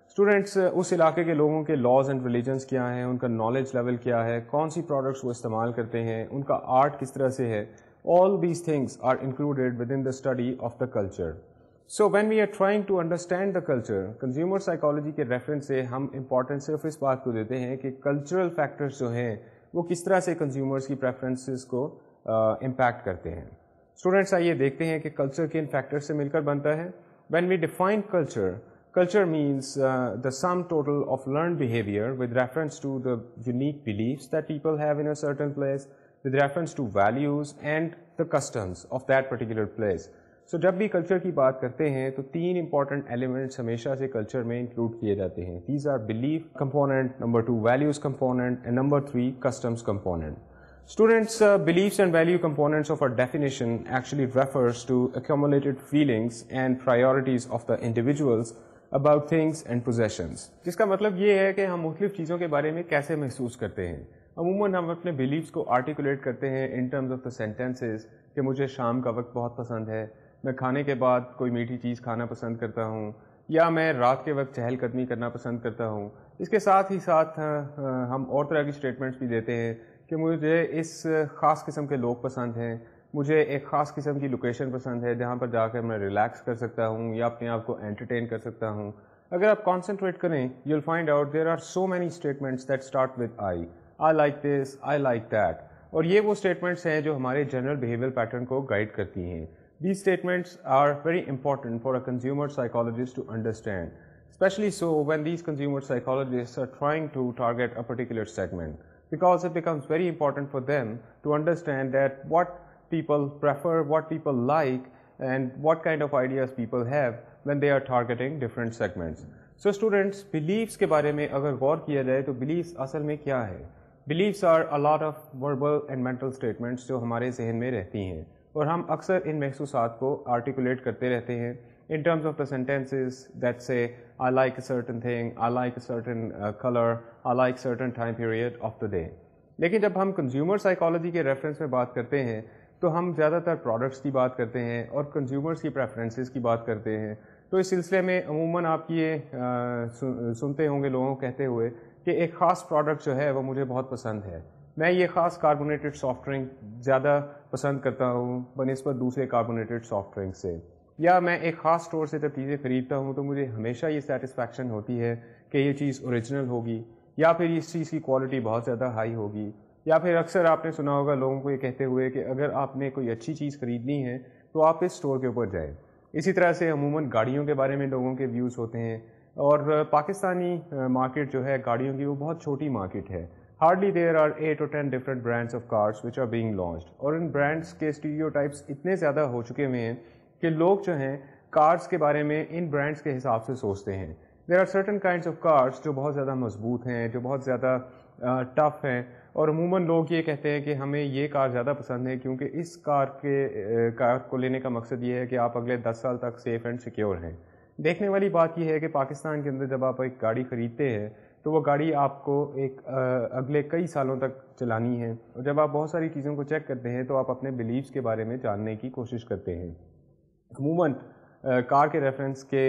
Students اس علاقے کے لوگوں کے لاز اینڈ ریلیجنس کیا ہیں, ان کا نالج لیول کیا ہے, کون سی پروڈکٹس وہ استعمال کرتے ہیں, ان کا آرٹ کس طرح سے ہے, all these things are included within the study of the culture. So when we are trying to understand the culture, consumer psychology کے ریفرنس سے ہم امپورٹنس صرف اس بات کو دیتے ہیں کہ کلچرل فیکٹرز جو ہیں وہ کس طرح سے کنزیومرز کی پریفرنسز کو امپیکٹ کرتے ہیں. اسٹوڈینٹس آئیے دیکھتے ہیں کہ کلچر کن فیکٹرز سے مل کر بنتا ہے. When we define culture, culture means the sum total of learned behavior with reference to the unique beliefs that people have in a certain place, with reference to values and the customs of that particular place. So جب بھی culture کی بات کرتے ہیں تو 3 important elements ہمیشہ سے culture میں انکلوڈ کیے جاتے ہیں. These are belief component, number 2 values component, and number 3 customs component. Students, beliefs and value components of our definition actually refers to accumulated feelings and priorities of the individuals about things and possessions. جس کا مطلب یہ ہے کہ ہم مختلف چیزوں کے بارے میں کیسے محسوس کرتے ہیں. عموماً ہم اپنے بلیفس کو آرٹیکولیٹ کرتے ہیں in terms of the sentences کہ مجھے شام کا وقت بہت پسند ہے, میں کھانے کے بعد کوئی میٹھی چیز کھانا پسند کرتا ہوں، یا میں رات کے وقت چہل قدمی کرنا پسند کرتا ہوں۔ اس کے ساتھ ہی ساتھ ہم اور طرح کی اسٹیٹمنٹس بھی دیتے ہیں کہ مجھے اس خاص قسم کے لوگ پسند ہیں، مجھے ایک خاص قسم کی لوکیشن پسند ہے جہاں پر جا کر میں ریلیکس کر سکتا ہوں یا اپنے آپ کو انٹرٹین کر سکتا ہوں۔ اگر آپ کانسنٹریٹ کریں you will find out there are so many statements that start with I like this, I like that, اور یہ وہ اسٹیٹمنٹس ہیں جو ہمارے جنرل بیہیویئر پیٹرن کو گائڈ کرتی ہیں۔ These statements are very important for a consumer psychologist to understand, especially so when these consumer psychologists are trying to target a particular segment, because it becomes very important for them to understand that what people prefer, what people like, and what kind of ideas people have when they are targeting different segments. So students, beliefs کے بارے میں اگر غور کیا جائے تو beliefs اصل میں کیا ہے؟ Beliefs are a lot of verbal and mental statements جو ہمارے ذہن میں رہتی ہیں، اور ہم اکثر ان محسوسات کو آرٹیکولیٹ کرتے رہتے ہیں in terms of the sentences that say I like a certain thing, I like a certain colour, I like certain time period of the day. لیکن جب ہم کنزیومر سائیکالوجی کے ریفرنس میں بات کرتے ہیں تو ہم زیادہ تر پروڈکٹس کی بات کرتے ہیں اور کنزیومرس کی پریفرنسز کی بات کرتے ہیں۔ تو اس سلسلے میں عموماً آپ یہ سنتے ہوں گے لوگوں کو کہتے ہوئے کہ ایک خاص پروڈکٹ جو ہے وہ مجھے بہت پسند ہے، میں یہ خاص کاربونیٹڈ سافٹ ڈرنک زیادہ پسند کرتا ہوں بنسبت دوسرے کاربونیٹڈ سافٹ ڈرنک سے، یا میں ایک خاص اسٹور سے جب چیزیں خریدتا ہوں تو مجھے ہمیشہ یہ سیٹسفیکشن ہوتی ہے کہ یہ چیز اوریجنل ہوگی، یا پھر اس چیز کی کوالٹی بہت زیادہ ہائی ہوگی، یا پھر اکثر آپ نے سنا ہوگا لوگوں کو یہ کہتے ہوئے کہ اگر آپ نے کوئی اچھی چیز خریدنی ہے تو آپ اس اسٹور کے اوپر جائیں۔ اسی طرح سے عموماً گاڑیوں کے بارے میں لوگوں کے ویوز ہوتے ہیں، اور پاکستانی مارکیٹ جو ہے گاڑیوں کی وہ بہت چھوٹی مارکیٹ ہے۔ Hardly there are 8 or 10 different brands of cars which are being launched, اور ان برانڈس کے اسٹیریوٹائپس اتنے زیادہ ہو چکے ہوئے ہیں کہ لوگ جو ہیں کارز کے بارے میں ان برانڈس کے حساب سے سوچتے ہیں۔ There are certain kinds of cars جو بہت زیادہ مضبوط ہیں، جو بہت زیادہ ٹف ہیں، اور عموماً لوگ یہ کہتے ہیں کہ ہمیں یہ کار زیادہ پسند ہے کیونکہ اس کار کو لینے کا مقصد یہ ہے کہ آپ اگلے 10 سال تک سیف اینڈ سیکیور ہیں۔ دیکھنے والی بات یہ ہے کہ پاکستان کے اندر جب آپ ایک گاڑی خریدتے ہیں تو وہ گاڑی آپ کو ایک اگلے کئی سالوں تک چلانی ہے، اور جب آپ بہت ساری چیزوں کو چیک کرتے ہیں تو آپ اپنے بلیفس کے بارے میں جاننے کی کوشش کرتے ہیں۔ عموماً کار کے ریفرنس کے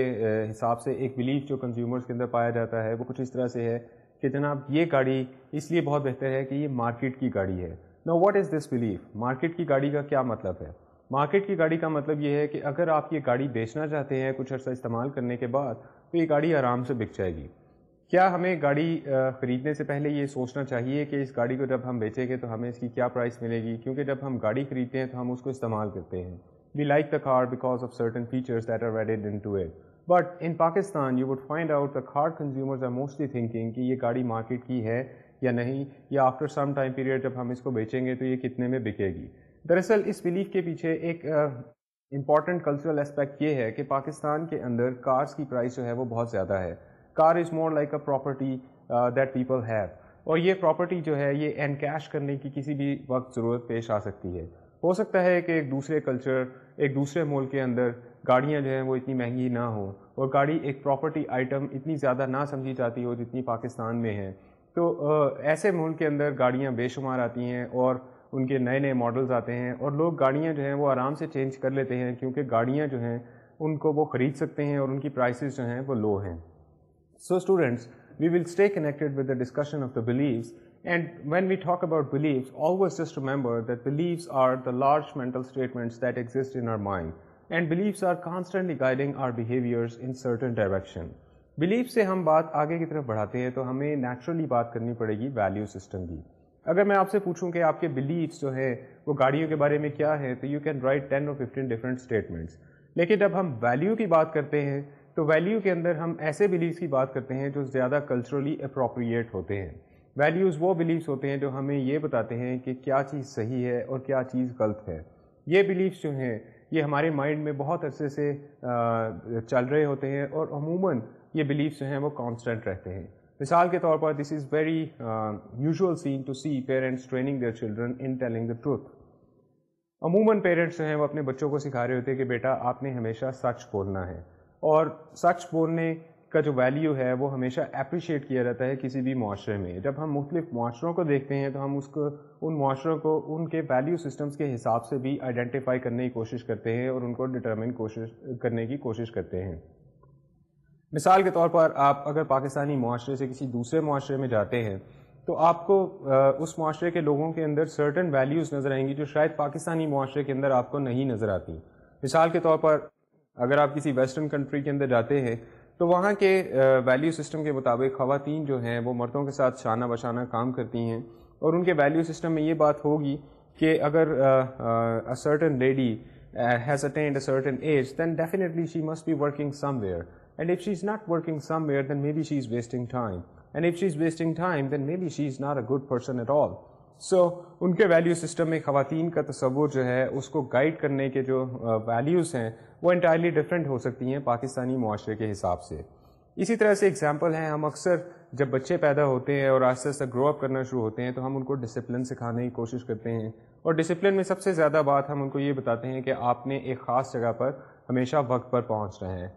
حساب سے ایک بلیف جو کنزیومرز کے اندر پایا جاتا ہے وہ کچھ اس طرح سے ہے کہ جناب یہ گاڑی اس لیے بہت بہتر ہے کہ یہ مارکیٹ کی گاڑی ہے۔ No what is this belief? Market کی گاڑی کا کیا مطلب ہے؟ مارکیٹ کی گاڑی کا مطلب یہ ہے کہ اگر آپ یہ گاڑی بیچنا چاہتے ہیں کچھ عرصہ استعمال کرنے کے بعد تو یہ گاڑی آرام سے بک جائے گی۔ کیا ہمیں گاڑی خریدنے سے پہلے یہ سوچنا چاہیے کہ اس گاڑی کو جب ہم بیچیں گے تو ہمیں اس کی کیا پرائس ملے گی؟ کیونکہ جب ہم گاڑی خریدتے ہیں تو ہم اس کو استعمال کرتے ہیں۔ We like the car because of certain features that are added into it. But in Pakistan, you would find out the car consumers are mostly thinking کہ یہ گاڑی مارکیٹ کی ہے یا نہیں، یا after some time period جب ہم اس کو بیچیں گے تو یہ کتنے میں بکے گی۔ دراصل اس بلیف کے پیچھے ایک امپورٹنٹ کلچرل اسپیکٹ یہ ہے کہ پاکستان کے اندر کارز کی پرائس جو ہے وہ بہت زیادہ ہے۔ Car is more like a property that people have, اور یہ پراپرٹی جو ہے یہ انکیش کرنے کی کسی بھی وقت ضرورت پیش آ سکتی ہے۔ ہو سکتا ہے کہ ایک دوسرے کلچر، ایک دوسرے ملک کے اندر گاڑیاں جو ہیں وہ اتنی مہنگی نہ ہوں اور گاڑی ایک پراپرٹی آئٹم اتنی زیادہ نہ سمجھی جاتی ہو جتنی پاکستان میں ہے، تو ایسے ملک کے اندر گاڑیاں بے شمار آتی ہیں اور ان کے نئے نئے ماڈلز آتے ہیں، اور لوگ گاڑیاں جو ہیں وہ آرام سے چینج کر لیتے ہیں کیونکہ گاڑیاں جو ہیں ان کو وہ خرید سکتے ہیں اور ان کی پرائسز جو ہیں وہ لو ہیں۔ So students, we will stay connected with the discussion of the beliefs, and when we talk about beliefs, always just remember that beliefs are the large mental statements that exist in our mind, and beliefs are constantly guiding our behaviors in certain direction. Belief سے ہم بات آگے کی طرف بڑھاتے ہیں تو ہمیں نیچرلی بات کرنی پڑے گی ویلیو سسٹم کی۔ اگر میں آپ سے پوچھوں کہ آپ کے بلیفس جو ہیں وہ گاڑیوں کے بارے میں کیا ہے تو you can write 10 or 15 different statements, لیکن جب ہم ویلیو کی بات کرتے ہیں تو ویلیو کے اندر ہم ایسے بلیفس کی بات کرتے ہیں جو زیادہ کلچرلی اپروپریٹ ہوتے ہیں۔ ویلیوز وہ بلیفس ہوتے ہیں جو ہمیں یہ بتاتے ہیں کہ کیا چیز صحیح ہے اور کیا چیز غلط ہے۔ یہ بلیفس جو ہیں یہ ہمارے مائنڈ میں بہت عرصے سے چل رہے ہوتے ہیں، اور عموماً یہ بلیفس جو ہیں وہ کانسٹنٹ رہتے ہیں۔ مثال کے طور پر this is very usual scene to see parents training their children in telling the truth. عموماً پیرنٹس جو ہیں وہ اپنے بچوں کو سکھا رہے ہوتے ہیں کہ بیٹا آپ نے ہمیشہ سچ بولنا ہے، اور سچ بولنے کا جو ویلیو ہے وہ ہمیشہ اپریشیٹ کیا جاتا ہے کسی بھی معاشرے میں. جب ہم مختلف معاشروں کو دیکھتے ہیں تو ہم ان معاشروں کو ان کے ویلیو سسٹمز کے حساب سے بھی آئیڈینٹیفائی کرنے کی کوشش کرتے ہیں اور ان کو ڈٹرمن کرنے کی کوشش کرتے ہیں. مثال کے طور پر آپ اگر پاکستانی معاشرے سے کسی دوسرے معاشرے میں جاتے ہیں تو آپ کو اس معاشرے کے لوگوں کے اندر سرٹن ویلیوز نظر آئیں گی جو شاید پاکستانی معاشرے کے اندر آپ کو نہیں نظر آتی. مثال کے طور پر اگر آپ کسی ویسٹرن کنٹری کے اندر جاتے ہیں تو وہاں کے ویلیو سسٹم کے مطابق خواتین جو ہیں وہ مردوں کے ساتھ شانہ بشانہ کام کرتی ہیں اور ان کے ویلیو سسٹم میں یہ بات ہوگی کہ اگر a certain lady has attained a certain age then definitely she must be working somewhere, and if she is not working somewhere then maybe she is wasting time, and if she is wasting time then maybe she is not a good person at all. سو ان کے value system میں خواتین کا تصور جو ہے اس کو guide کرنے کے جو ویلیوز ہیں وہ انٹائرلی ڈفرینٹ ہو سکتی ہیں پاکستانی معاشرے کے حساب سے. اسی طرح سے ایگزامپل ہیں، ہم اکثر جب بچے پیدا ہوتے ہیں اور آہستہ آہستہ گرو اپ کرنا شروع ہوتے ہیں تو ہم ان کو ڈسپلن سکھانے کی کوشش کرتے ہیں، اور ڈسپلن میں سب سے زیادہ بات ہم ان کو یہ بتاتے ہیں کہ آپ نے ایک خاص جگہ پر ہمیشہ وقت پر پہنچنا ہے.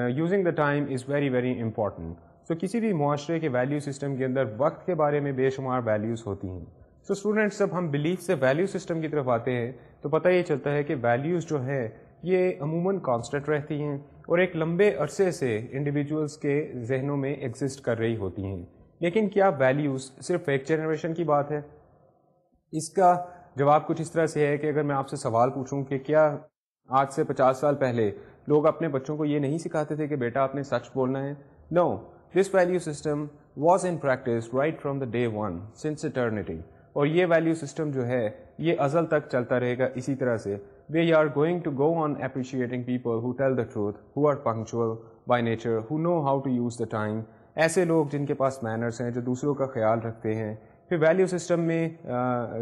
Using the time is very very important. So کسی بھی معاشرے کے ویلیو سسٹم کے اندر وقت کے بارے میں بے شمار ویلیوز ہوتی ہیں. سو اسٹوڈنٹس جب ہم بلیف سے ویلیو سسٹم کی طرف آتے ہیں تو پتہ یہ چلتا ہے کہ ویلیوز جو ہے یہ عموماً کانسٹنٹ رہتی ہیں اور ایک لمبے عرصے سے انڈیویجولس کے ذہنوں میں ایگزسٹ کر رہی ہوتی ہیں. لیکن کیا ویلیوز صرف ایک جنریشن کی بات ہے؟ اس کا جواب کچھ اس طرح سے ہے کہ اگر میں آپ سے سوال پوچھوں کہ کیا آج سے 50 سال پہلے لوگ اپنے بچوں کو یہ نہیں سکھاتے تھے کہ بیٹا آپ نے سچ بولنا ہے؟ No, this value system was in practice right from the day one since eternity. اور یہ ویلیو سسٹم جو ہے یہ ازل تک چلتا رہے گا اسی طرح سے. We are going to go on appreciating people who tell the truth, who are punctual by nature, who know how to use the time. ایسے لوگ جن کے پاس مینرس ہیں، جو دوسروں کا خیال رکھتے ہیں. پھر ویلیو سسٹم میں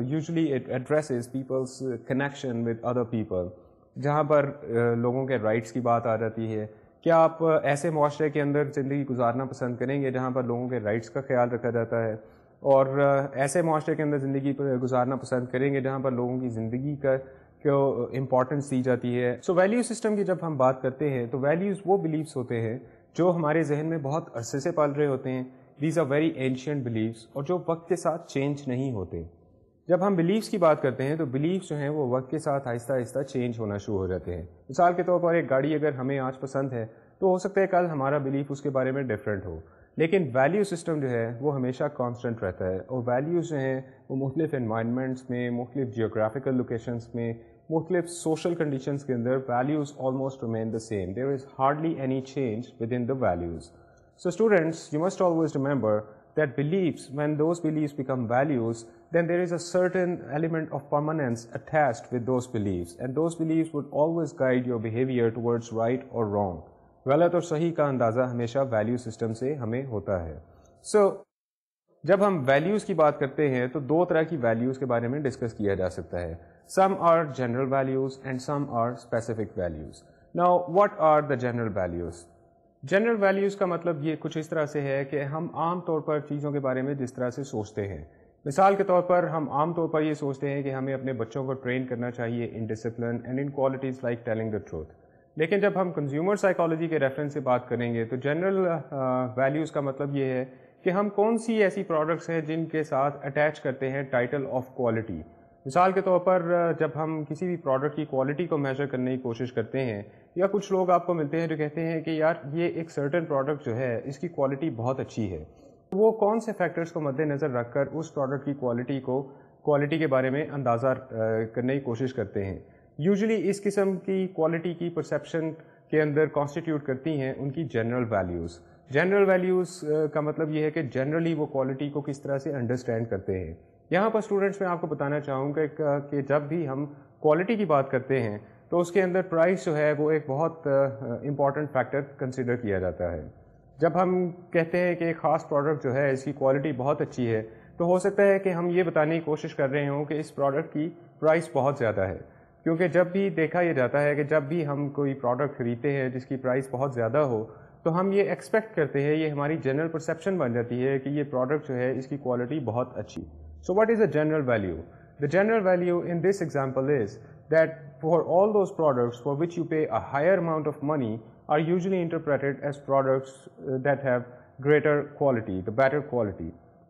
usually it addresses people's connection with other people, جہاں پر لوگوں کے رائٹس کی بات آ جاتی ہے. کیا آپ ایسے معاشرے کے اندر زندگی گزارنا پسند کریں گے جہاں پر لوگوں کے رائٹس کا خیال رکھا جاتا ہے، اور ایسے معاشرے کے اندر زندگی گزارنا پسند کریں گے جہاں پر لوگوں کی زندگی کا کو امپورٹنس دی جاتی ہے؟ سو ویلیو سسٹم کی جب ہم بات کرتے ہیں تو ویلیوز وہ بلیفس ہوتے ہیں جو ہمارے ذہن میں بہت عرصے سے پل رہے ہوتے ہیں. These are very ancient beliefs, اور جو وقت کے ساتھ چینج نہیں ہوتے. جب ہم بلیفس کی بات کرتے ہیں تو بلیفس جو ہیں وہ وقت کے ساتھ آہستہ آہستہ چینج ہونا شروع ہو جاتے ہیں. مثال کے طور پر ایک گاڑی اگر ہمیں آج پسند ہے تو ہو سکتا ہے کل ہمارا بلیف اس کے بارے میں ڈفرینٹ ہو، لیکن ویلیو سسٹم جو ہے وہ ہمیشہ کانسٹنٹ رہتا ہے. اور ویلیوز جو ہیں وہ مختلف انوائرمنٹس میں، مختلف جیوگرافیکل لوکیشنس میں، مختلف سوشل کنڈیشنز کے اندر values almost remain the same. There is hardly any change within the values. So students, you must always remember that beliefs, when those beliefs become values, then there is a certain element of permanence attached with those beliefs, and those beliefs would always guide your behavior towards right or wrong. غلط اور صحیح کا اندازہ ہمیشہ value system سے ہمیں ہوتا ہے. سو جب ہم ویلیوز کی بات کرتے ہیں تو دو طرح کی ویلیوز کے بارے میں ڈسکس کیا جا سکتا ہے. some are general values and some are specific values. Now what are the general values? General values کا مطلب یہ کچھ اس طرح سے ہے کہ ہم عام طور پر چیزوں کے بارے میں جس طرح سے سوچتے ہیں. مثال کے طور پر ہم عام طور پر یہ سوچتے ہیں کہ ہمیں اپنے بچوں کو ٹرین کرنا چاہیے ان discipline and in qualities like telling the truth. لیکن جب ہم کنزیومر سائیکالوجی کے ریفرنس سے بات کریں گے تو جنرل ویلیوز کا مطلب یہ ہے کہ ہم کون سی ایسی پروڈکٹس ہیں جن کے ساتھ اٹیچ کرتے ہیں ٹائٹل آف کوالٹی. مثال کے طور پر جب ہم کسی بھی پروڈکٹ کی کوالٹی کو میجر کرنے کی کوشش کرتے ہیں، یا کچھ لوگ آپ کو ملتے ہیں جو کہتے ہیں کہ یار یہ ایک سرٹن پروڈکٹ جو ہے اس کی کوالٹی بہت اچھی ہے، وہ کون سے فیکٹرز کو مد نظر رکھ کر اس پروڈکٹ کی کوالٹی کے بارے میں اندازہ کرنے کی کوشش کرتے ہیں. یوزلی اس قسم کی کوالٹی کی پرسیپشن کے اندر کانسٹیٹیوٹ کرتی ہیں ان کی جنرل ویلیوز. جنرل ویلیوز کا مطلب یہ ہے کہ جنرلی وہ کوالٹی کو کس طرح سے انڈرسٹینڈ کرتے ہیں. یہاں پر اسٹوڈنٹس میں آپ کو بتانا چاہوں گا کہ جب بھی ہم کوالٹی کی بات کرتے ہیں تو اس کے اندر پرائس جو ہے وہ ایک بہت امپورٹنٹ فیکٹر کنسیڈر کیا جاتا ہے. جب ہم کہتے ہیں کہ ایک خاص پروڈکٹ جو ہے اس کی کوالٹی بہت اچھی ہے تو ہو سکتا ہے کہ ہم یہ بتانے کی کوشش کر رہے ہوں کہ اس پروڈکٹ کی پرائس بہت زیادہ ہے، کیونکہ جب بھی دیکھا یہ جاتا ہے کہ جب بھی ہم کوئی پروڈکٹ خریدتے ہیں جس کی پرائس بہت زیادہ ہو تو ہم یہ ایکسپیکٹ کرتے ہیں، یہ ہماری جنرل پرسیپشن بن جاتی ہے کہ یہ پروڈکٹ جو ہے اس کی کوالٹی بہت اچھی. So what is a general value? The general value in this example is that for all those products for which you pay a higher amount of money, are usually interpreted as products that have greater quality, the better quality.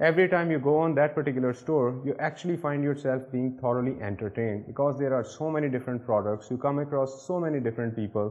every time you go on that particular store, you actually find yourself being thoroughly entertained because there are so many different products, you come across so many different people,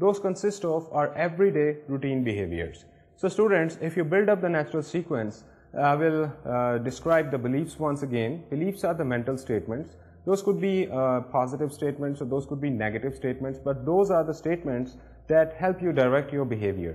those consist of our everyday routine behaviors. So students, if you build up the natural sequence, I will describe the beliefs once again. Beliefs are the mental statements. Those could be positive statements or those could be negative statements, but those are the statements that help you direct your behavior.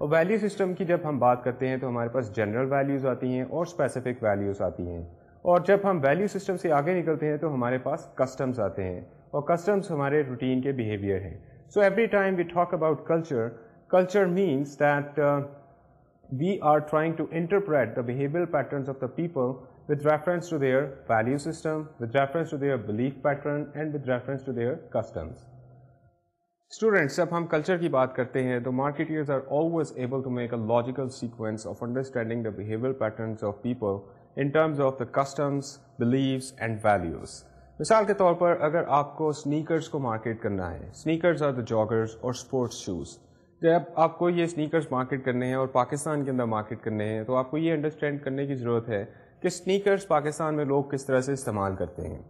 اور value system کی جب ہم بات کرتے ہیں تو ہمارے پاس general values آتی ہیں اور اسپیسیفک ویلیوز آتی ہیں، اور جب ہم ویلیو سسٹم سے آگے نکلتے ہیں تو ہمارے پاس کسٹمز آتے ہیں، اور کسٹمز ہمارے روٹین کے بیہیویئر ہیں. So every time we talk about culture, culture means that we are trying to interpret the behavioral patterns of the people with reference to their value system, with reference to their belief pattern, and with reference to their customs. Students, جب ہم culture کی بات کرتے ہیں تو marketeers are always able to make a logical sequence of understanding the behavioral patterns of people in terms of the customs, beliefs, and values. مثال کے طور پر اگر آپ کو sneakers کو مارکیٹ کرنا ہے، sneakers are the joggers اور sports shoes. جب آپ کو یہ سنیکرز مارکیٹ کرنے ہیں اور پاکستان کے اندر مارکیٹ کرنے ہیں تو آپ کو یہ انڈرسٹینڈ کرنے کی ضرورت ہے کہ سنیکرز پاکستان میں لوگ کس طرح سے استعمال کرتے ہیں،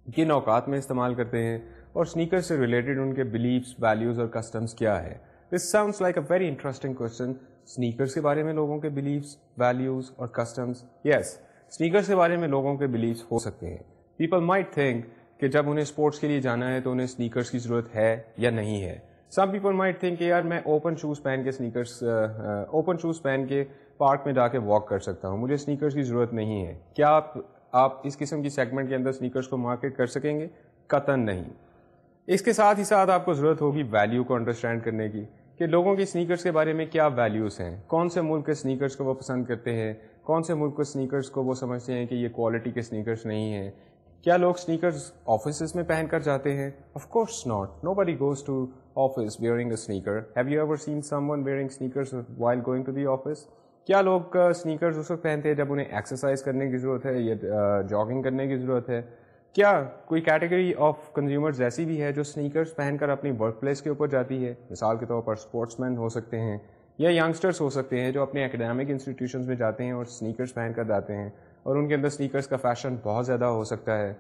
کن اوقات میں استعمال کرتے ہیں، اور سنیکرز سے ریلیٹڈ ان کے بلیفس، ویلیوز اور کسٹمز کیا ہے. This sounds like a very interesting question. Sneakers کے بارے میں لوگوں کے بلیفس، ویلیوز اور کسٹمز. یس، سنیکرز کے بارے میں لوگوں کے بلیفس ہو سکتے ہیں. پیپل مائٹ تھنک کہ جب انہیں اسپورٹس کے لیے جانا ہے تو انہیں سنیکرز کی ضرورت ہے یا نہیں ہے. سم پیپل مائٹ تھنک کہ یار میں اوپن شوز پہن کے اوپن شوز پہن کے پارک میں جا کے واک کر سکتا ہوں، مجھے سنیکرز کی ضرورت نہیں ہے. کیا آپ اس قسم کی سیگمنٹ کے اندر سنیکرز کو مارکیٹ کر سکیں گے؟ قطعاً نہیں. اس کے ساتھ ہی ساتھ آپ کو ضرورت ہوگی ویلیو کو انڈرسٹینڈ کرنے کی کہ لوگوں کی سنیکرز کے بارے میں کیا ویلیوز ہیں، کون سے ملک کے سنیکرز کو وہ پسند کرتے ہیں، کون سے ملک کے سنیکرز کو وہ سمجھتے ہیں کہ یہ کوالٹی کے سنیکرز نہیں ہیں. کیا لوگ سنیکرز آفیسز میں پہن کر جاتے ہیں؟ Of course not. Nobody goes to office wearing a sneaker. Have you ever seen someone wearing sneakers while going to the office? کیا لوگ سنیکرز اس وقت پہنتے ہیں جب انہیں ایکسرسائز کرنے کی ضرورت ہے یا جاگنگ کرنے کی ضرورت ہے؟ کیا کوئی کیٹیگری آف کنزیومرز ایسی بھی ہے جو سنیکرز پہن کر اپنی ورک پلیس کے اوپر جاتی ہے؟ مثال کے طور پر اسپورٹس مین ہو سکتے ہیں یا ینگسٹرس ہو سکتے ہیں جو اپنے اکیڈیمک انسٹیٹیوشنز میں جاتے ہیں اور سنیکرز پہن کر جاتے ہیں اور ان کے اندر سنیکرز کا فیشن بہت زیادہ ہو سکتا ہے.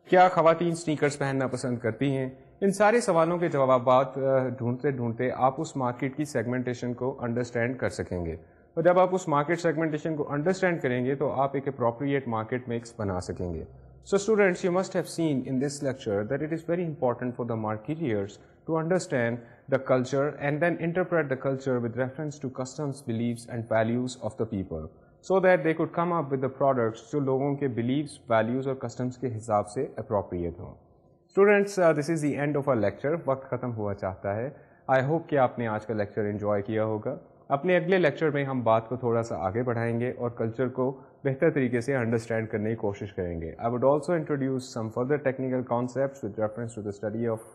کیا خواتین سنیکرز پہننا پسند کرتی ہیں؟ ان سارے سوالوں کے جوابات ڈھونڈتے ڈھونڈتے آپ اس مارکیٹ کی سیگمنٹیشن کو انڈرسٹینڈ کر سکیں گے، اور جب آپ اس مارکیٹ سیگمنٹیشن کو انڈرسٹینڈ کریں گے تو آپ ایک اپروپریٹ مارکیٹ مکس بنا سکیں گے. So students, you must have seen in this lecture that it is very important for the marketeers to understand the culture and then interpret the culture with reference to customs, beliefs and values of the people, so that they could come up with the products جو لوگوں کے beliefs, values اور customs کے حساب سے appropriate ہوں. Students, this is the end of our lecture. وقت ختم ہوا چاہتا ہے. I hope کہ آپ نے آج کا لیکچر انجوائے کیا ہوگا. اپنے اگلے لیکچر میں ہم بات کو تھوڑا سا آگے بڑھائیں گے اور کلچر کو بہتر طریقے سے انڈرسٹینڈ کرنے کی کوشش کریں گے. I would also introduce some further technical concepts with reference to the study of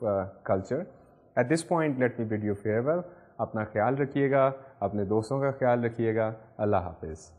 culture. At this point, let me bid you farewell. اپنا خیال رکھیے گا، اپنے دوستوں کا خیال رکھیے گا. اللہ حافظ.